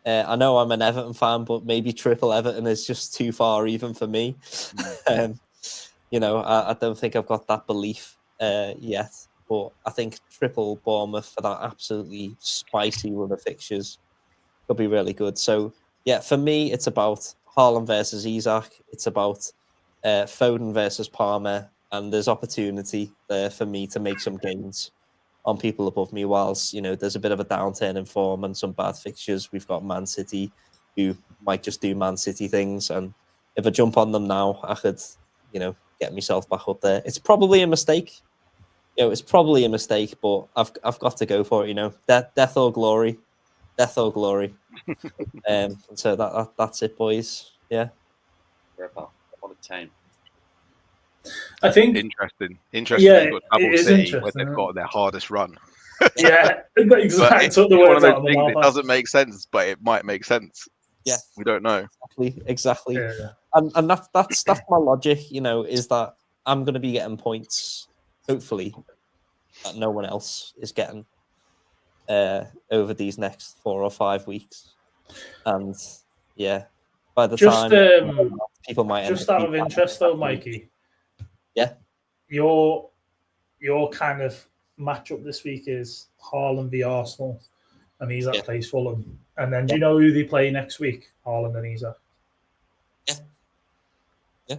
I know I'm an Everton fan, but maybe triple Everton is just too far even for me. You know, I don't think I've got that belief yet. But I think triple Bournemouth for that absolutely spicy run of fixtures could be really good. So, yeah, for me, it's about Haaland versus Isak. It's about Foden versus Palmer. And there's opportunity there for me to make some gains on people above me whilst, you know, there's a bit of a downturn in form and some bad fixtures. We've got Man City who might just do Man City things. And if I jump on them now, I could, you know, get myself back up there. It's probably a mistake. You know, it's probably a mistake, but I've got to go for it. You know, death or glory, and so that's it, boys. Yeah. Ripper. What a team. I think Interesting. Yeah, You've got Double it is City where interesting, they've isn't got their hardest run. yeah, But exactly. it's Took the one of words those out of my things. It mouth. doesn't make sense, but it might make sense. Yeah. We don't know. Exactly. Yeah. And that's my logic. You know, is that I'm going to be getting points, hopefully, that no one else is getting over these next 4 or 5 weeks. And yeah, by the time people might just out of interest though, Mikey. Yeah. Your kind of matchup this week is Haaland v Arsenal, and Isak plays Fulham. And then do you know who they play next week? Haaland and Isak. Yeah.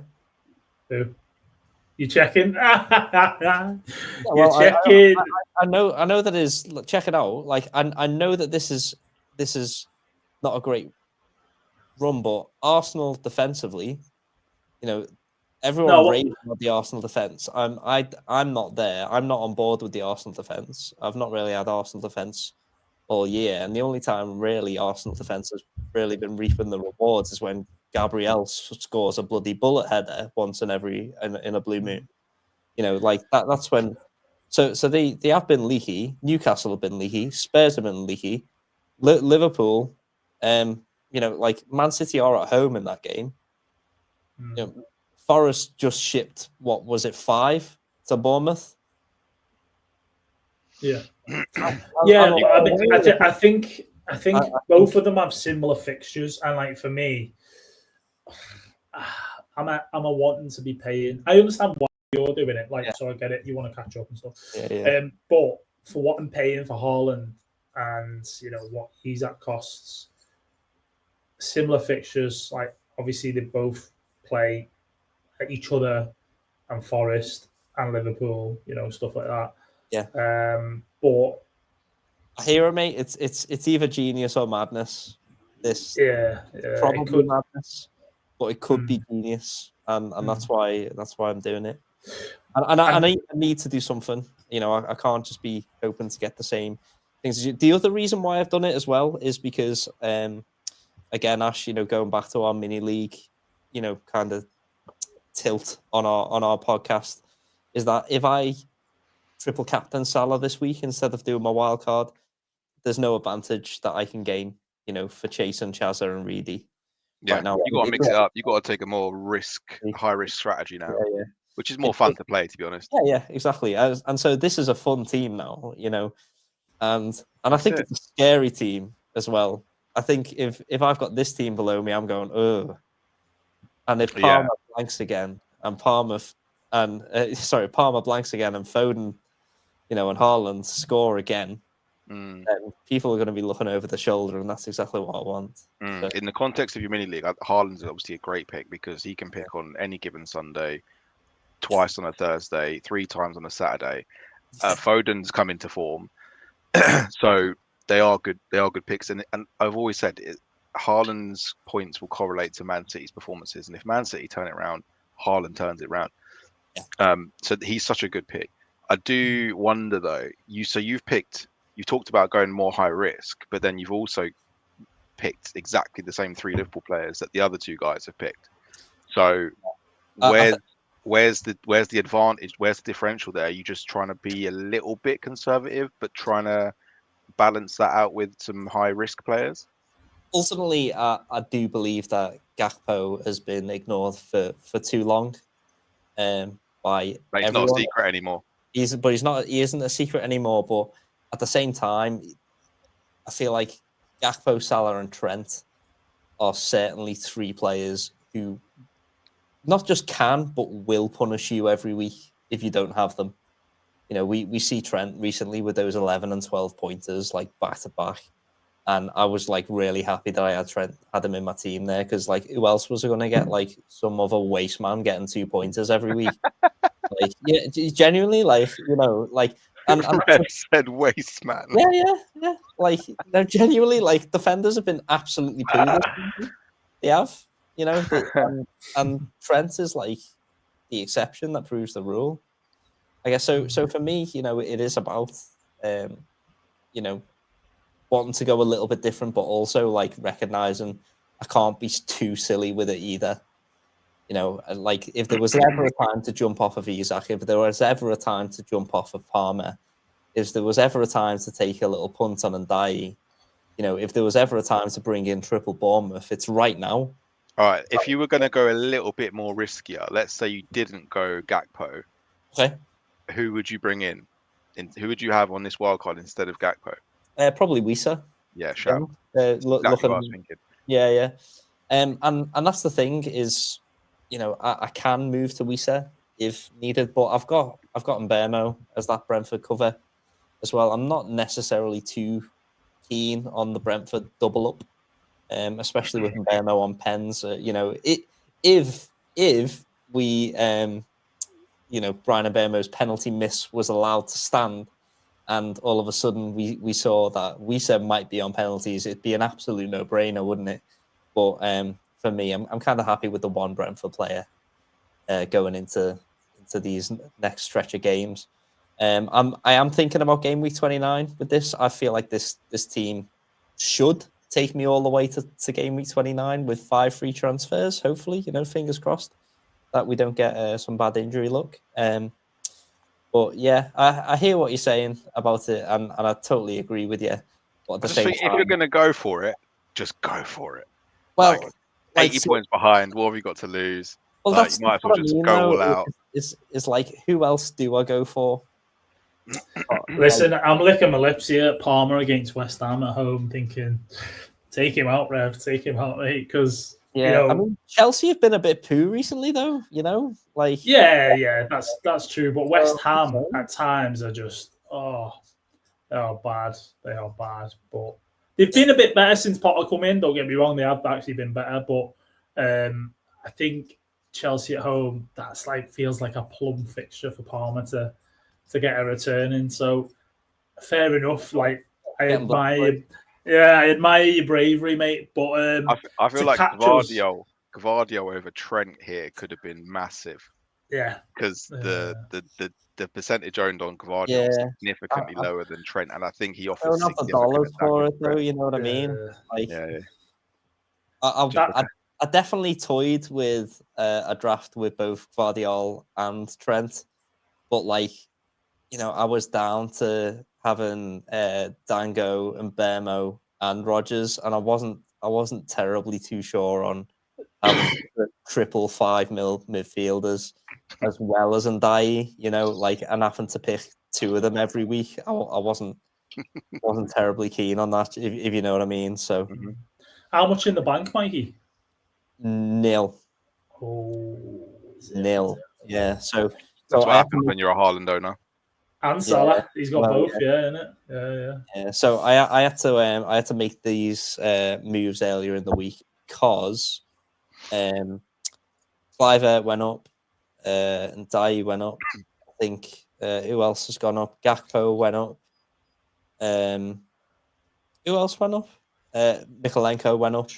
Who? You checking? Well, You're checking. I know that is. Look, check it out. Like I know that this is not a great run, but Arsenal defensively, you know, everyone No, raves about the Arsenal defense. I'm not there. I'm not on board with the Arsenal defense. I've not really had Arsenal defense all year, and the only time really Arsenal defense has really been reaping the rewards is when Gabriel scores a bloody bullet header once in a blue moon. You know, like that's when. So they have been leaky. Newcastle have been leaky. Spurs have been leaky. Liverpool, you know, like Man City are at home in that game. You know, Forest just shipped, what was it, 5 to Bournemouth? Yeah. Yeah, I think both of them have similar fixtures, and like for me, I'm a wanting to be paying. I understand why you're doing it, like so I get it. You want to catch up and stuff. But for what I'm paying for Haaland, and you know what he's at costs, similar fixtures. Like obviously they both play at each other, and Forest and Liverpool, you know, stuff like that. Yeah. But I hear it, mate. It's either genius or madness. This probably madness, but it could be genius, and that's why I'm doing it. And I need to do something. You know, I can't just be hoping to get the same things. The other reason why I've done it as well is because, again, Ash, you know, going back to our mini league, you know, kind of tilt on our podcast, is that if I triple captain Salah this week instead of doing my wild card, there's no advantage that I can gain, you know, for chasing Chaza and Reidy. Yeah, right now. You got to mix it up. You got to take a more high risk strategy now, which is more fun to play, to be honest. Yeah, exactly. And so this is a fun team now, you know, and I think it's a scary team as well. I think if I've got this team below me, I'm going, oh. And if Palmer blanks again, and Palmer blanks again, and Foden, you know, and Haaland score again, then people are going to be looking over the shoulder, and that's exactly what I want. So, in the context of your mini league, Haaland's obviously a great pick because he can pick on any given Sunday, twice on a Thursday, 3 times on a Saturday. Foden's come into form, so they are good. They are good picks, and I've always said Haaland's points will correlate to Man City's performances, and if Man City turn it around, Haaland turns it around. So he's such a good pick. I do wonder though. You've talked about going more high risk, but then you've also picked exactly the same 3 Liverpool players that the other 2 guys have picked. So where's the advantage? Where's the differential there? Are you just trying to be a little bit conservative, but trying to balance that out with some high risk players? Ultimately, I do believe that Gakpo has been ignored for too long. By but he's everyone. Not a secret anymore. He isn't a secret anymore. But at the same time, I feel like Gakpo, Salah, and Trent are certainly 3 players who not just can, but will punish you every week if you don't have them. You know, we see Trent recently with those 11 and 12 pointers, like back to back. And I was like really happy that I had him in my team there, because like who else was I going to get? Like some other waste man getting 2 pointers every week. Like genuinely, like, you know, like and said waste man. Yeah. Like they're genuinely, like, defenders have been absolutely poor. They have, you know, and Trent is like the exception that proves the rule, I guess. So for me, you know, it is about you know, wanting to go a little bit different, but also like recognizing I can't be too silly with it either. You know, like if there was ever a time to jump off of Isak, if there was ever a time to jump off of Palmer, if there was ever a time to take a little punt on Ndiaye, you know, if there was ever a time to bring in triple Bournemouth, it's right now. All right, if you were going to go a little bit more riskier, let's say you didn't go Gakpo, okay, who would you bring in? Who would you have on this wildcard instead of Gakpo? Probably Wisa. Yeah, shout. Exactly what I was thinking. Yeah. And that's the thing is, you know, I can move to Wisa if needed, but I've got Mbeumo as that Brentford cover as well. I'm not necessarily too keen on the Brentford double up, especially with Mbeumo on pens. You know, if we Brian Mbeumo's penalty miss was allowed to stand, and all of a sudden we saw that we said might be on penalties, it'd be an absolute no-brainer, wouldn't it? But for me, I'm kind of happy with the one Brentford player going into these next stretch of games. I am thinking about game week 29 with this. I feel like this team should take me all the way to game week 29 with 5 free transfers. Hopefully, fingers crossed that we don't get some bad injury luck. But yeah, I hear what you're saying about it, and I totally agree with you. But at the same think if you're going to go for it, just go for it. Well, 80 points behind, what have you got to lose? Well, you might as well just go all out. It's like, who else do I go for? Listen, I'm licking my lips here. Palmer against West Ham at home, thinking, take him out, Rev, take him out, mate. Because I mean, Chelsea have been a bit poo recently, though. Yeah, that's true. But West Ham at times are just they are bad. They are bad. But they've been a bit better since Potter come in. Don't get me wrong, they have actually been better. But I think Chelsea at home, that's feels like a plum fixture for Palmer to get a return in. So fair enough. I admire your bravery, mate. But I feel like Gvardiol over Trent here could have been massive. Yeah, because the percentage owned on Gvardiol is significantly lower than Trent, and I think he offers $6 for it, though. You know what I mean? I definitely toyed with a draft with both Gvardiol and Trent, but I was down to having Dango and Bermo and Rodgers, and I wasn't terribly too sure on having triple 5 mil midfielders as well as Ndiaye, and having to pick 2 of them every week. I wasn't terribly keen on that, if you know what I mean. So, how much in the bank, Mikey? Nil. Oh, nil. Yeah. So that's what happens when you're a Haaland owner. And Salah, he's got both, innit? Yeah. So I had to make these moves earlier in the week because Clive went up, and Ndiaye went up. I think who else has gone up? Gakpo went up. Who else went up? Mikolenko went up.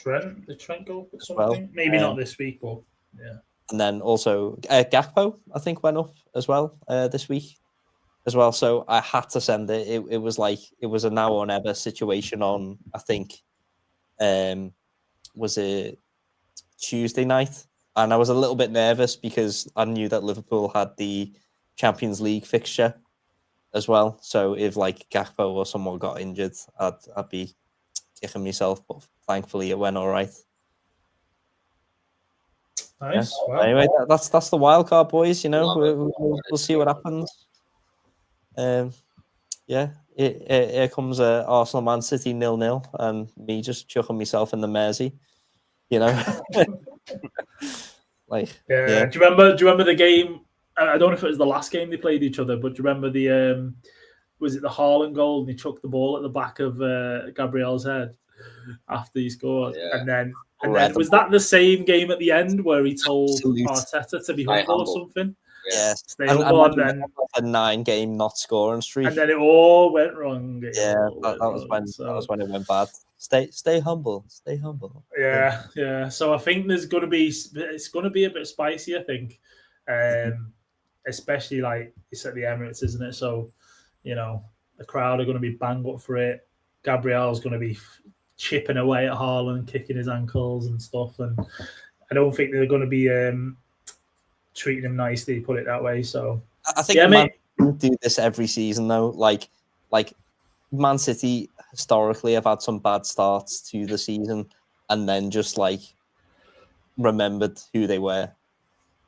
Did Trent go up at something? Maybe not this week, but yeah. And then also Gakpo, I think, went up as well this week as well. So I had to send it. It was a now or never situation on, I think, was it Tuesday night? And I was a little bit nervous because I knew that Liverpool had the Champions League fixture as well. So if Gakpo or someone got injured, I'd be kicking myself. But thankfully, it went all right. Nice. Yeah. Well, anyway, that's the wild card, boys. We'll see what happens. Here comes Arsenal Man City 0-0, and me just chucking myself in the Mersey. Do you remember the game? I don't know if it was the last game they played each other, but do you remember was it the Haaland goal and he chucked the ball at the back of Gabriel's head after he scored? Yeah. And then was that the same game at the end where he told Arteta to be humble or something? Yes. Stay humble, and then a 9-game not scoring streak. And then it all went wrong. That was when it went bad. Stay humble. Stay humble. Yeah. So I think it's going to be a bit spicy, I think. Especially it's at the Emirates, isn't it? So, the crowd are going to be bang up for it. Gabriel's going to be chipping away at Haaland, kicking his ankles and stuff. And I don't think they're going to be treating him nicely, put it that way. So I think Man City do this every season, though. Like Man City historically have had some bad starts to the season, and then just remembered who they were,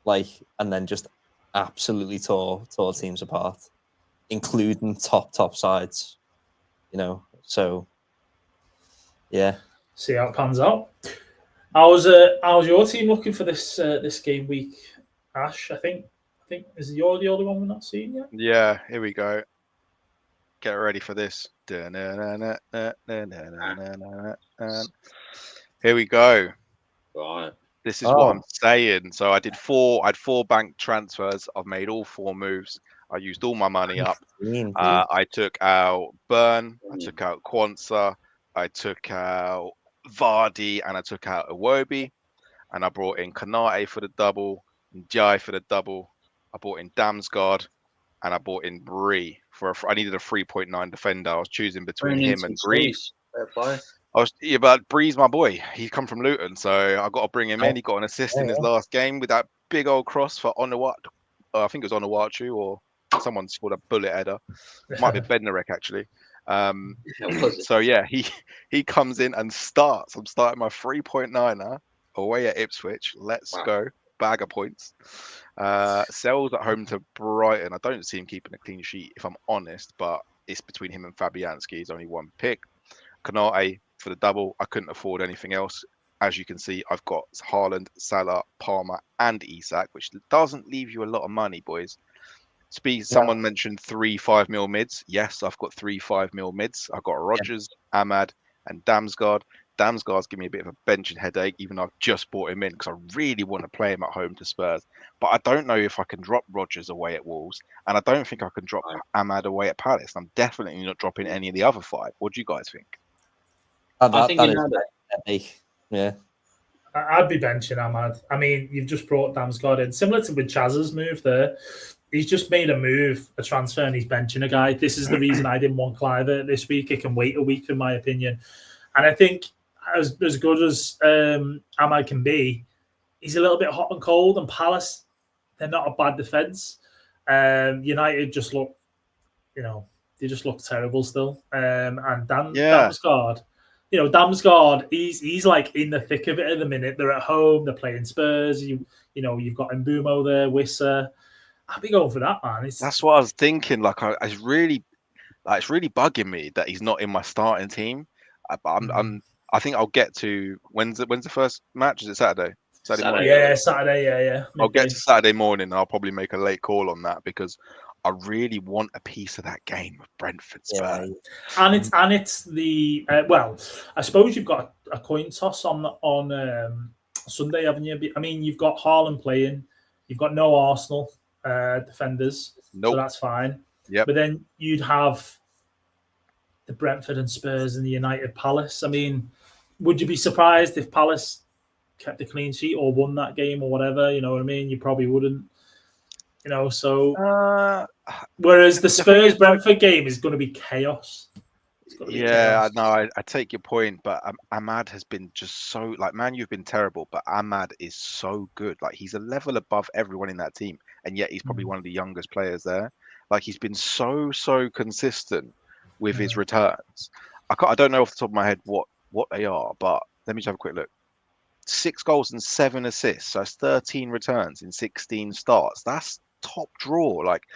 and then just absolutely tore teams apart, including top sides. So yeah. See how it pans out. How's your team looking for this game week, Ash? I think is you're the only one we're not seeing yet. Yeah, here we go. Get ready for this. Here we go. Right. This is what I'm saying. So I had 4 bank transfers. I've made all 4 moves. I used all my money up. I took out Burn, I took out Kwanzaa, I took out Vardy, and I took out Iwobi. And I brought in Kanate for the double, Jai for the double. I brought in Damsgaard, and I bought in Bree I needed a 3.9 defender. I was choosing between him and Bree. But Bree's my boy. He come from Luton, so I got to bring him in. He got an assist in his last game with that big old cross for Onuwatu. I think it was Onuwatu, or someone scored a bullet header. Might be Bednarek actually. So yeah, he comes in and starts. I'm starting my 3.9er away at Ipswich. Let's go. Bag of points. Sells at home to Brighton. I don't see him keeping a clean sheet, if I'm honest, but it's between him and Fabianski. He's only one pick. Kanate for the double. I couldn't afford anything else. As you can see, I've got Haaland, Salah, Palmer, and Isak, which doesn't leave you a lot of money, boys. Someone mentioned 3 5 mil mids. Yes, I've got 3 5 mil mids. I've got Rodgers, Ahmad, and Damsgaard. Damsgaard's giving me a bit of a benching headache, even though I've just bought him in because I really want to play him at home to Spurs. But I don't know if I can drop Rodgers away at Wolves, and I don't think I can drop Ahmad away at Palace. I'm definitely not dropping any of the other 5. What do you guys think? I think yeah. I'd be benching Ahmad. I mean, you've just brought Damsgaard in. Similar to with Chaza's move there. He's just made a transfer, and he's benching a guy. This is the reason I didn't want Cliver this week. It can wait a week, in my opinion. And I think as good as Ahmad can be, he's a little bit hot and cold. And Palace, they're not a bad defence. United just look, they just look terrible still. And Damsgaard, Damsgaard, he's like in the thick of it at the minute. They're at home, they're playing Spurs. You've got Mbumo there, Wissa. I'll be going for that, man. That's what I was thinking. Like, it's really bugging me that he's not in my starting team. I think I'll get to when's the first match? Is it Saturday? Saturday morning? Yeah, Saturday. Yeah. I'll get to Saturday morning, and I'll probably make a late call on that because I really want a piece of that game of Brentford Spurs. And it's the I suppose you've got a coin toss on Sunday, haven't you? I mean, you've got Haaland playing. You've got no Arsenal defenders, so that's fine. Yeah. But then you'd have the Brentford and Spurs and the United Palace. I mean, would you be surprised if Palace kept a clean sheet or won that game or whatever? You know what I mean? You probably wouldn't. Whereas the Spurs Brentford game is going to be chaos. Yeah, no, I take your point, but Ahmad has been just so Man, you've been terrible, but Ahmad is so good. Like, he's a level above everyone in that team, and yet he's probably one of the youngest players there. Like, he's been so consistent with his returns. I don't know off the top of my head what they are, but let me just have a quick look. 6 goals and 7 assists, so that's 13 returns in 16 starts. That's top draw. Like,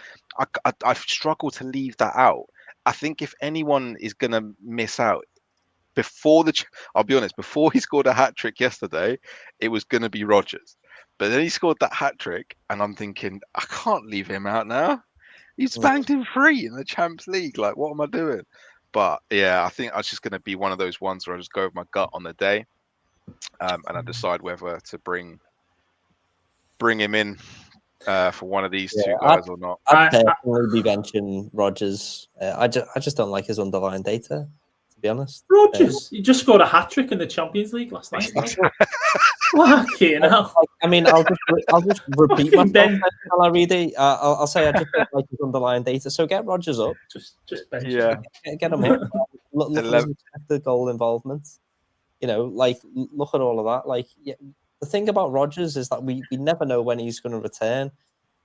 I've struggled to leave that out. I think if anyone is going to miss out I'll be honest, before he scored a hat-trick yesterday, it was going to be Rodgers. But then he scored that hat-trick, and I'm thinking, I can't leave him out now. He's banged him 3 in the Champions League. Like, what am I doing? But yeah, I think it's just going to be one of those ones where I just go with my gut on the day, and I decide whether to bring him in for one of these 2 guys or not. I'd definitely be benching Rodgers. I just don't like his underlying data, to be honest. Rodgers, he just scored a hat-trick in the Champions League last night. Fucking hell. I mean, I'll just repeat myself. Reidy. I'll say I just don't like his underlying data. So get Rodgers up. Just bench. Yeah. Get him up. Look at his expected goal involvement. Look at all of that. The thing about Rodgers is that we never know when he's going to return.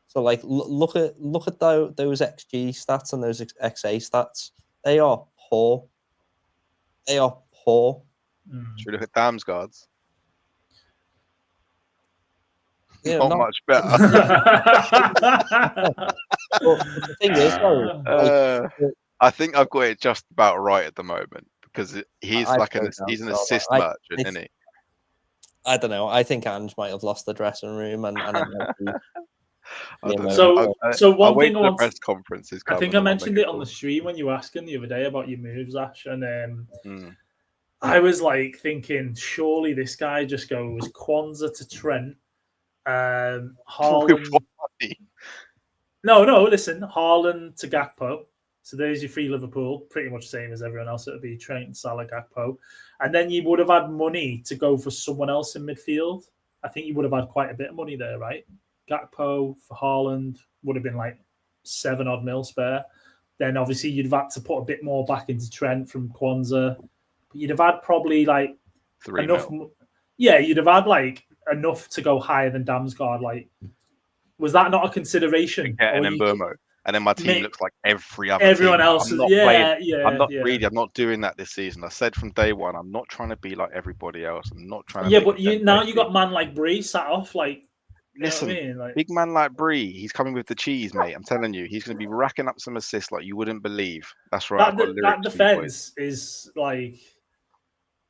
So, look at those XG stats and those XA stats. They are poor. Should we look at Damsgaard's? Yeah, not much better. The thing is, though, I think I've got it just about right at the moment because he's he's an assist merchant, isn't he? I don't know. I think Ange might have lost the dressing room, and so one thing the press conferences. I think I mentioned it on the stream when you were asking the other day about your moves, Ash, and I was like thinking, surely this guy just goes Kwanzaa to Trent, With Haaland. what money? No, listen, Haaland to Gakpo. So there's your free Liverpool, pretty much the same as everyone else. It would be Trent, Salah, Gakpo. And then you would have had money to go for someone else in midfield. I think you would have had quite a bit of money there, right? Gakpo for Haaland would have been like 7 odd mil spare. Then obviously you'd have had to put a bit more back into Trent from Kwanzaa. But you'd have had probably like 3 enough. mil. Yeah, you'd have had like enough to go higher than Damsgaard. Like, was that not a consideration? Yeah, and then Burmo. And then my team looks like everyone Everyone team. else. I'm not Yeah. I'm not greedy. I'm not doing that this season. I said from day one, I'm not trying to be like everybody else. I'm not trying to. Yeah, but now you got man like Bree sat off. Like, listen, you know what I mean? Like, big man like Bree, he's coming with the cheese, mate. I'm telling you, he's going to be racking up some assists like you wouldn't believe. That's right. that defense is like,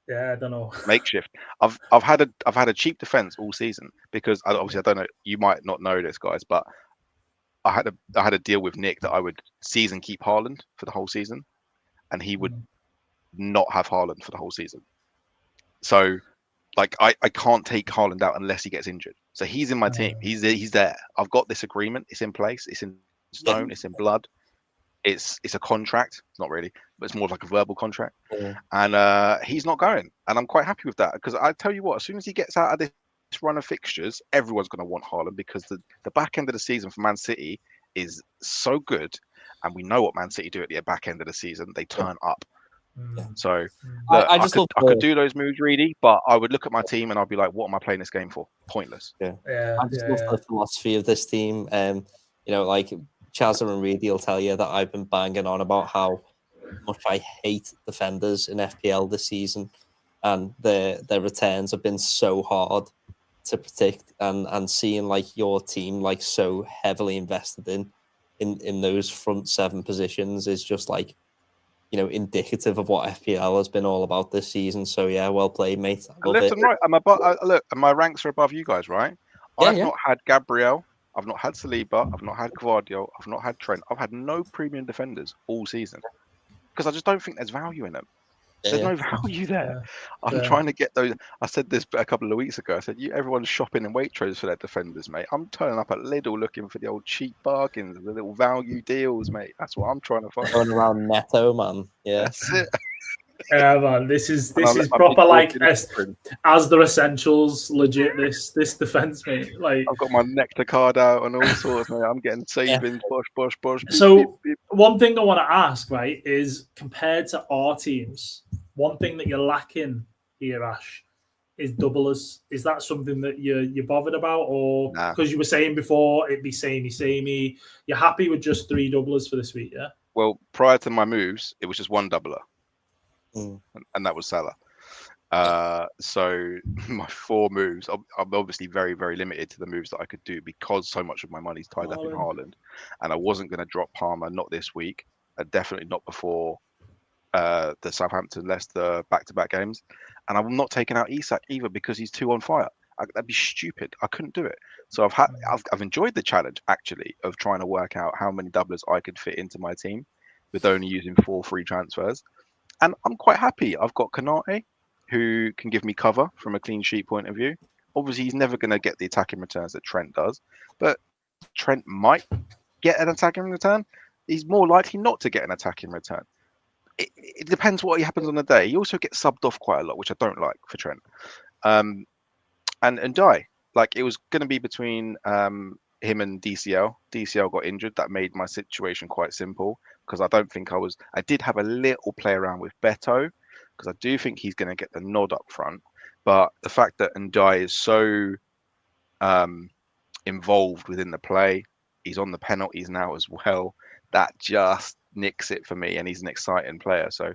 yeah, I don't know. Makeshift. I've had a cheap defense all season because obviously I don't know. You might not know this, guys, but I had a deal with Nick that I would season keep Haaland for the whole season, and he would not have Haaland for the whole season. So, like, I can't take Haaland out unless he gets injured. So he's in my team. He's there. I've got this agreement. It's in place. It's in stone. It's in blood. It's a contract. It's not really, but it's more like a verbal contract. Yeah. And he's not going, and I'm quite happy with that because I tell you what, as soon as he gets out of this run of fixtures, everyone's going to want Haaland because the back end of the season for Man City is so good, and we know what Man City do at the back end of the season. They turn up. So look, I could do those moves, Reidy, but I would look at my team and I'd be like, what am I playing this game for? Pointless. I just love the philosophy of this team. You know, like Chaza and Reidy will tell you that I've been banging on about how much I hate defenders in FPL this season, and their returns have been so hard to predict, and seeing like your team like so heavily invested in those front 7 positions is just like, you know, indicative of what FPL has been all about this season. So yeah, well played, mate. Left and right. I'm above. Look, my ranks are above you guys, right? I've not had Gabriel. I've not had Saliba. I've not had Gvardiol. I've not had Trent. I've had no premium defenders all season because I just don't think there's value in them. There's no value there. I'm trying to get those. I said this a couple of weeks ago. I said, everyone's shopping in Waitrose for their defenders, mate. I'm turning up at Lidl looking for the old cheap bargains, the little value deals, mate. That's what I'm trying to find. Going around Netto, man. Yeah. That's it. Yeah, man. This is proper like as their essentials, legit. This defense, mate. Like, I've got my Nectar card out and all sorts, mate. I'm getting savings, bosh. So one thing I want to ask, right, is compared to our teams, one thing that you're lacking here, Ash, is doublers. Is that something that you're bothered about, or because you were saying before it'd be samey? You're happy with just 3 doublers for this week, yeah? Well, prior to my moves, it was just 1 doubler. And that was Salah. So my 4 moves, I'm obviously very, very limited to the moves that I could do because so much of my money's tied up in Haaland, and I wasn't going to drop Palmer, not this week, definitely not before the Southampton Leicester back-to-back games, and I'm not taking out Isak either because he's too on fire. That'd be stupid. I couldn't do it. So I've enjoyed the challenge actually of trying to work out how many doublers I could fit into my team with only using 4 free transfers. And I'm quite happy. I've got Konate, who can give me cover from a clean sheet point of view. Obviously, he's never going to get the attacking returns that Trent does, but Trent might get an attacking return. He's more likely not to get an attacking return. It depends what happens on the day. He also gets subbed off quite a lot, which I don't like for Trent. And Die. Like, it was going to be between him and DCL. DCL got injured. That made my situation quite simple because I did have a little play around with Beto because I do think he's going to get the nod up front. But the fact that Ndai is so involved within the play, he's on the penalties now as well, that just nicks it for me, and he's an exciting player. So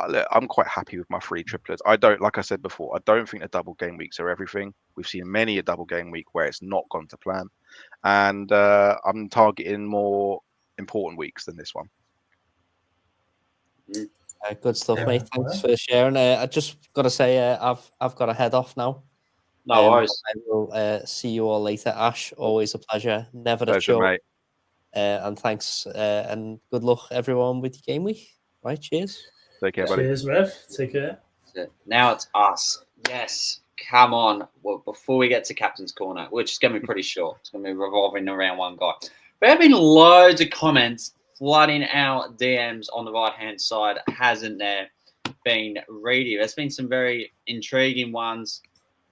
look, I'm quite happy with my 3 triplets. Like I said before, I don't think the double game weeks are everything. We've seen many a double game week where it's not gone to plan, and I'm targeting more important weeks than this one. Good stuff, mate. Thanks for sharing. I just got to say, I've got to head off now. No worries. I will see you all later. Ash, always a pleasure. Never a chore. Mate. And thanks and good luck, everyone, with your game week. Right, cheers. Take care, buddy. Cheers, Rev. Take care. Now it's us. Yes. Come on. Well, before we get to Captain's Corner, which is going to be pretty short. It's going to be revolving around one guy. There have been loads of comments flooding our DMs on the right-hand side, hasn't there? Been Reidy. There's been some very intriguing ones.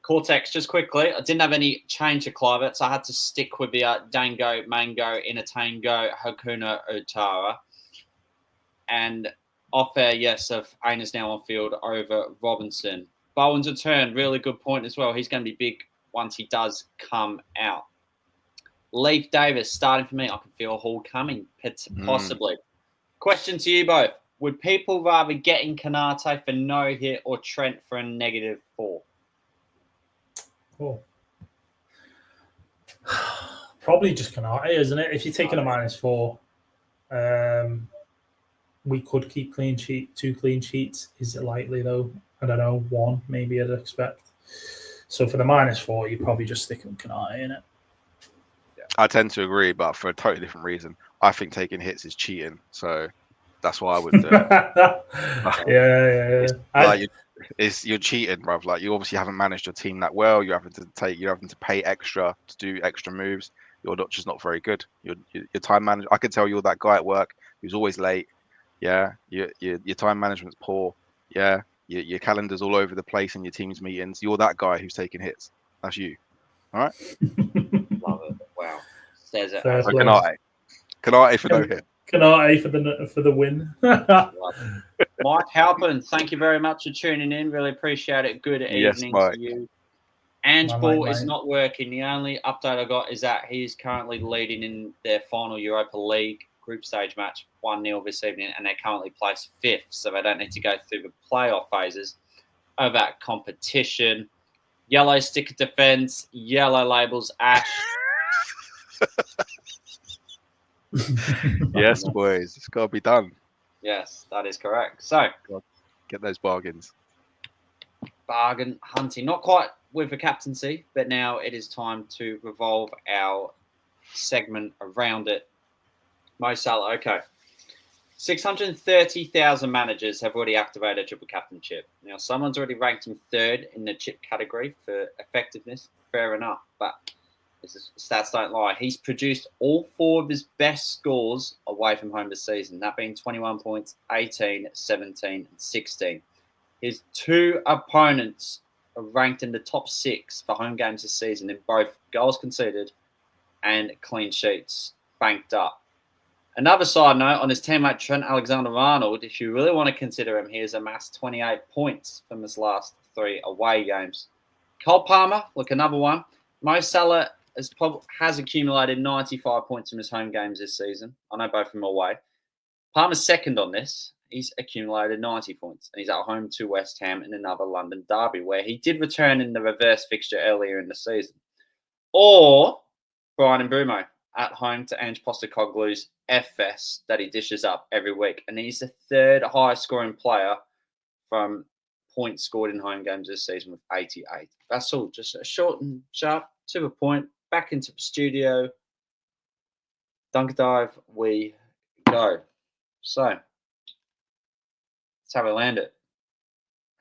Cortex, just quickly, I didn't have any change to Clivert, so I had to stick with the Dango, Mango, Inatango, Hakuna, Utara. And off air, yes, of Ainus now on field over Robinson. Bowen's a turn, really good point as well. He's going to be big once he does come out. Leif Davis starting for me. I can feel Hall coming, possibly. Question to you both. Would people rather get in Canate for no hit or Trent for a -4? Oh. Probably just Canate, isn't it? If you're taking a -4, we could keep clean sheet, 2 clean sheets. Is it likely though? I don't know, 1 maybe I'd expect. So for the -4, you probably just stick with Canate in it. I tend to agree, but for a totally different reason. I think taking hits is cheating, so that's why I would do it. You're cheating, bruv. Like, you obviously haven't managed your team that well. You're having to pay extra to do extra moves. You're just not very good. Your time management. I could tell you're that guy at work who's always late. Yeah, your time management's poor. Yeah, your calendar's all over the place in your team's meetings. You're that guy who's taking hits. That's you. All right. Love it. Wow. Says it. Fair play. Canate for no hit. Canate for the win. Mike Halpin, thank you very much for tuning in. Really appreciate it. Good evening to you. Ange Ball is not working. The only update I got is that he's currently leading in their final Europa League group stage match 1-0 this evening, and they're currently placed 5th, so they don't need to go through the playoff phases of that competition. Yellow sticker defense, yellow labels, Ash. Yes, boys, it's got to be done. Yes, that is correct. So, get those bargains. Bargain hunting, not quite with the captaincy, but now it is time to revolve our segment around it. Mo Salah, okay. 630,000 managers have already activated a triple captain chip. Now, someone's already ranked him 3rd in the chip category for effectiveness. Fair enough, but stats don't lie. He's produced all 4 of his best scores away from home this season, that being 21 points, 18, 17, and 16. His 2 opponents are ranked in the top 6 for home games this season in both goals conceded and clean sheets banked up. Another side note on his teammate Trent Alexander-Arnold, if you really want to consider him, he has amassed 28 points from his last 3 away games. Cole Palmer, look, another one. Mo Salah has accumulated 95 points from his home games this season. I know both of them away. Palmer's second on this. He's accumulated 90 points, and he's at home to West Ham in another London derby, where he did return in the reverse fixture earlier in the season. Or Brian Mbeumo at home to Ange Postecoglou's F-Fest that he dishes up every week. And he's the 3rd highest scoring player from points scored in home games this season with 88. That's all. Just a short and sharp, to the point. Back into the studio. Dunk dive, we go. So, that's how we land it.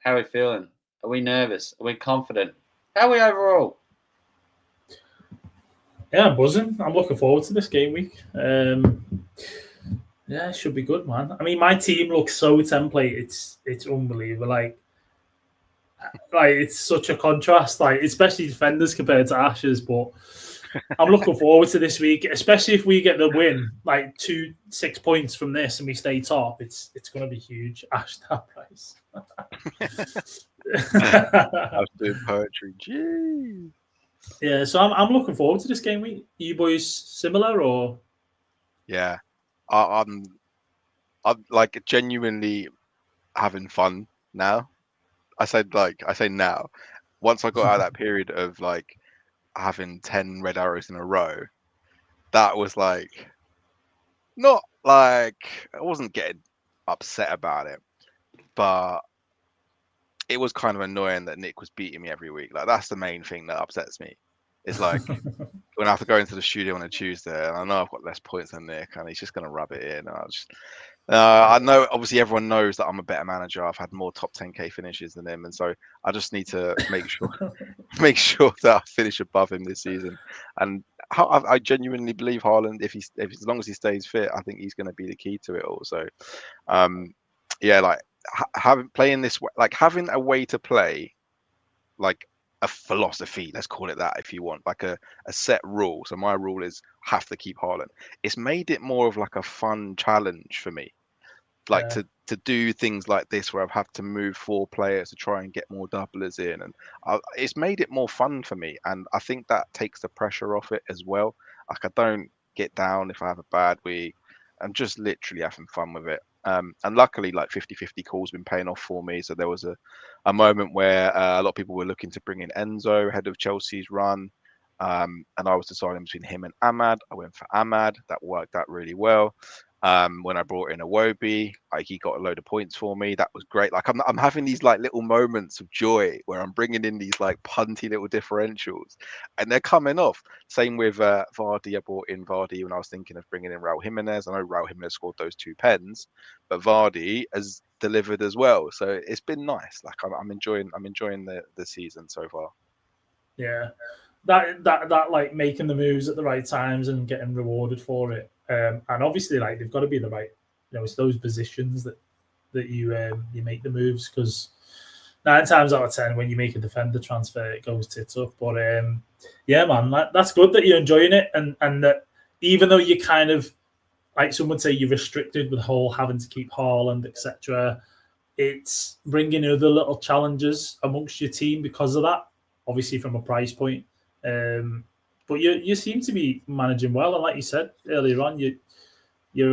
How are we feeling? Are we nervous? Are we confident? How are we overall? Yeah, I'm buzzing. I'm looking forward to this game week. Yeah, it should be good, man. I mean, my team looks so template. It's unbelievable. Like it's such a contrast. Like, especially defenders compared to Ash's. But I'm looking forward to this week, especially if we get the win, like 6 points from this, and we stay top. It's going to be huge. Ash that price. I was doing poetry. Jeez. Yeah, so I'm looking forward to this game week. Are you boys similar or? Yeah, I'm like genuinely having fun now. I say now. Once I got out of that period of like having 10 red arrows in a row, that was like not like I wasn't getting upset about it, but it was kind of annoying that Nick was beating me every week. Like, that's the main thing that upsets me. It's like when I have to go into the studio on a Tuesday and I know I've got less points than Nick and he's just going to rub it in. And I know, obviously, everyone knows that I'm a better manager. I've had more top 10k finishes than him, and so I just need to make sure that I finish above him this season. And I genuinely believe Haaland, if as long as he stays fit, I think he's going to be the key to it all. So, yeah, like having a way to play, like a philosophy, let's call it that, if you want, like a set rule. So my rule is have to keep Haaland. It's made it more of like a fun challenge for me, like to do things like this where I've had to move 4 players to try and get more doublers in, and it's made it more fun for me, and I think that takes the pressure off it as well. Like, I don't get down if I have a bad week. I'm just literally having fun with it. And luckily, like 50-50 call's been paying off for me. So there was a moment where a lot of people were looking to bring in Enzo ahead of Chelsea's run, and I was deciding between him and Ahmad. I went for Ahmad. That worked out really well. When I brought in Iwobi, he got a load of points for me. That was great. Like, I'm having these like little moments of joy where I'm bringing in these like punty little differentials, and they're coming off. Same with Vardy. I brought in Vardy when I was thinking of bringing in Raul Jimenez. I know Raul Jimenez scored those 2 pens, but Vardy has delivered as well. So it's been nice. Like, I'm enjoying the season so far. Yeah, that like making the moves at the right times and getting rewarded for it. And obviously, like, they've got to be the right, it's those positions that you make the moves, because 9 times out of 10 when you make a defender transfer, it goes tits up. But yeah, man, that's good that you're enjoying it, and that even though you kind of, like some would say, you're restricted with the whole having to keep Haaland, etc., it's bringing other little challenges amongst your team because of that, obviously from a price point. But you seem to be managing well, and like you said earlier on, you're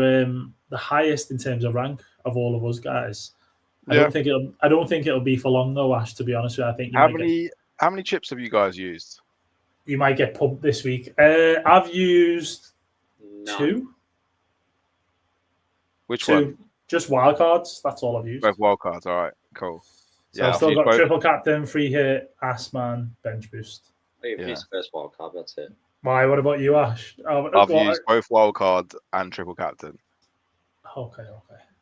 the highest in terms of rank of all of us guys. Yeah. I don't think it'll be for long though, Ash. To be honest with you, I think how many chips have you guys used? You might get pumped this week. I've used 2. Which one? Just wildcards. That's all I've used. Both wildcards. All right, cool. So yeah, I've still got triple captain, free hit, Assman, bench boost. I've used first wildcard. That's it. Why? What about you, Ash? I've used both wildcards and triple captain. Okay.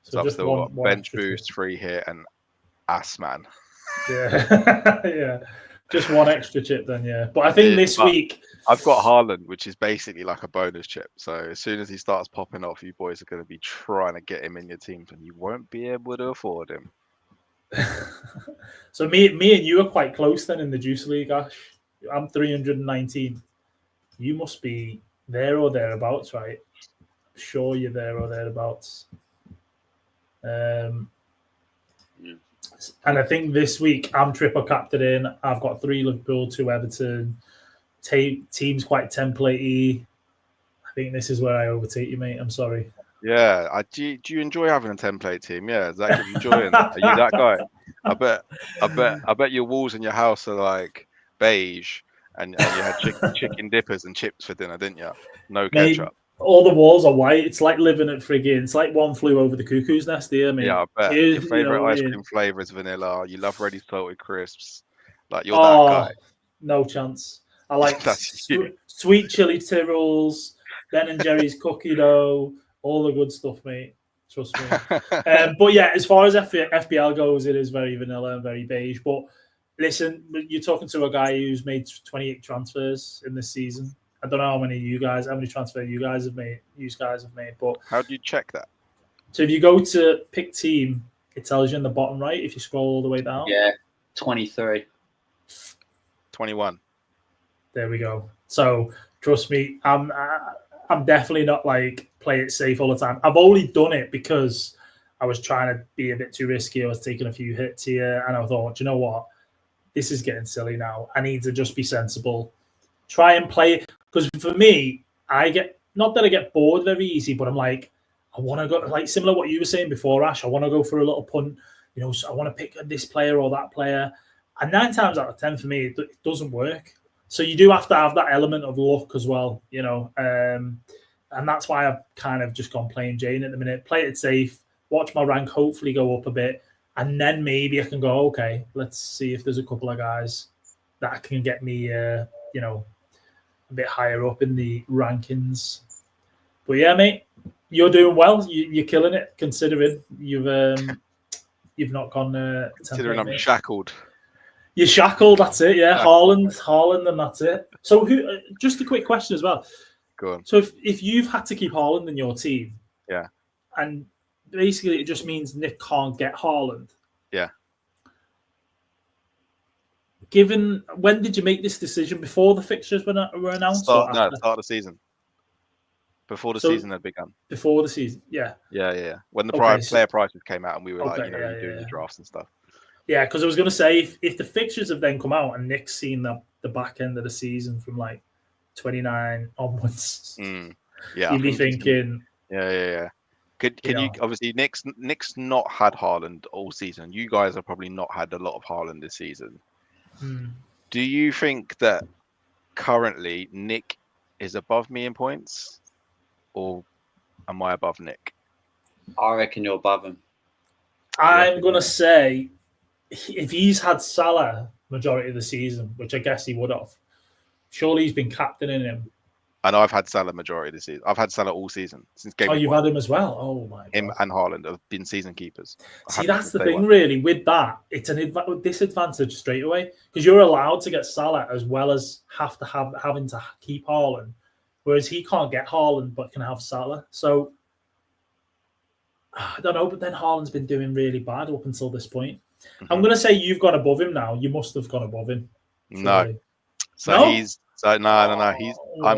So I've still got bench boost, free hit, and Assman. Yeah, yeah. Just 1 extra chip then, yeah. But I think this week I've got Haaland, which is basically like a bonus chip. So as soon as he starts popping off, you boys are going to be trying to get him in your teams, and you won't be able to afford him. So me and you are quite close then in the Juice League, Ash. I'm 319. You must be there or thereabouts, right? I'm sure you're there or thereabouts. And I think this week I'm triple captain in. I've got 3 Liverpool, 2 Everton. Team's quite template-y. I think this is where I overtake you, mate. I'm sorry. Yeah, do you enjoy having a template team? Yeah, does that give you joy? Are you that guy? I bet your walls in your house are like beige, and you had chicken dippers and chips for dinner, didn't you? No ketchup. Mate, all the walls are white. It's like living at friggin'. It's like One Flew Over the Cuckoo's Nest here, mate. Yeah, I bet. Your favorite ice cream flavor is vanilla. You love Reidy salted crisps. Like, you're that guy. No chance. I like sweet chili Tyrrells, Ben and Jerry's cookie dough, all the good stuff, mate. Trust me. But yeah, as far as FPL goes, it is very vanilla and very beige. But listen, you're talking to a guy who's made 28 transfers in this season. I don't know how many transfers you guys have made. But how do you check that? So if you go to pick team, it tells you in the bottom right if you scroll all the way down. Yeah, 23. 21. There we go. So trust me, I'm definitely not like play it safe all the time. I've only done it because I was trying to be a bit too risky. I was taking a few hits here, and I thought, you know what, this is getting silly now. I need to just be sensible. Try and play it, because for me, I get bored very easy, but I'm like, I want to go, like similar to what you were saying before, Ash. I want to go for a little punt. So I want to pick this player or that player, and 9 times out of 10 for me, it doesn't work. So you do have to have that element of luck as well, and that's why I've kind of just gone plain Jane at the minute. Play it safe, watch my rank hopefully go up a bit, and then maybe I can go, okay, let's see if there's a couple of guys that can get me, a bit higher up in the rankings. But yeah, mate, You're doing well. You're killing it, considering you've not gone. Considering I'm template, shackled. You're shackled. That's it. Yeah, Shackled. Haaland, and that's it. So, who? Just a quick question as well. Go on. So, if you've had to keep Haaland in your team, Yeah, and basically it just means Nick can't get Haaland. yeah. Given when did you make this decision? Before the fixtures were announced? Start of the season. Before the season had begun. Before the season, yeah. Yeah. When the Okay, player prices came out and we were like, Okay, you're doing your drafts and stuff. Yeah, because I was going to say, if the fixtures have then come out and Nick's seen the back end of the season from like 29 onwards, Yeah, you'd be thinking, yeah. Can you obviously Nick's not had Haaland all season. You guys have probably not had a lot of Haaland this season. Do you think that currently Nick is above me in points, or am I above Nick? I reckon you're above him. I'm going to say, if he's had Salah majority of the season, which I guess he would have, surely he's been captaining him. And I've had Salah majority of the season. I've had Salah all season since game. Oh, you've had him as well. Oh my God. Him and Haaland have been season keepers. See, that's the thing, really. With that, it's an disadvantage straight away because you're allowed to get Salah as well as having to keep Haaland, whereas he can't get Haaland but can have Salah. So I don't know, but then Haaland's been doing really bad up until this point. I'm going to say you've gone above him now. You must have gone above him. Surely. No. I'm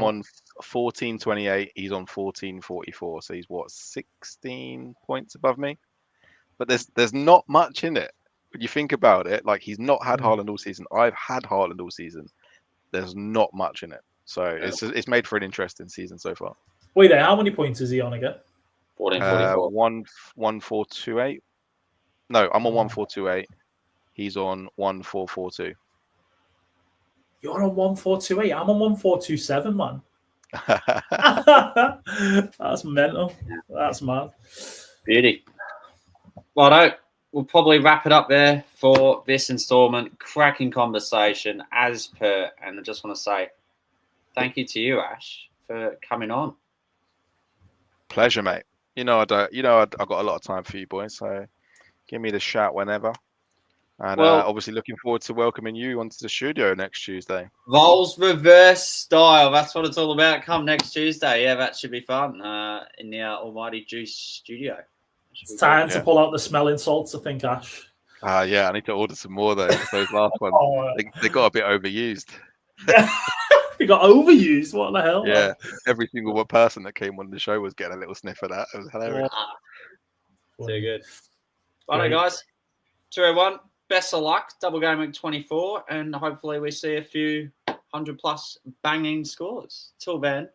on 14.28. He's on 14.44. So he's 16 points above me. But there's not much in it. When you think about it, like he's not had Haaland all season. I've had Haaland all season. There's not much in it. So it's made for an interesting season so far. Wait there, how many points is he on again? 14.44. 1.428. No, I'm on 1.428. He's on 1.442. You're on 1.428. I'm on 1.427, man. That's mental. That's mad. Beauty. Well, we'll probably wrap it up there for this installment. Cracking conversation as per. And I just want to say thank you to you, Ash, for coming on. Pleasure, mate. I've got a lot of time for you boys, so give me the shout whenever. And obviously looking forward to welcoming you onto the studio next Tuesday. Vols reverse style. That's what it's all about. Come next Tuesday. Yeah, that should be fun in the Almighty Juice studio. It's time to pull out the smelling salts, I think, Ash. Yeah, I need to order some more, though. Those last ones, they got a bit overused. They got overused? What the hell? Yeah, every single person that came on the show was getting a little sniff of that. It was hilarious. Too good. Righto, guys. 201. Best of luck. Double Gameweek 24. And hopefully we see a few 100+ banging scores. Till then,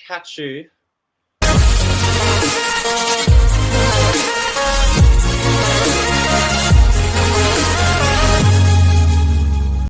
catch you.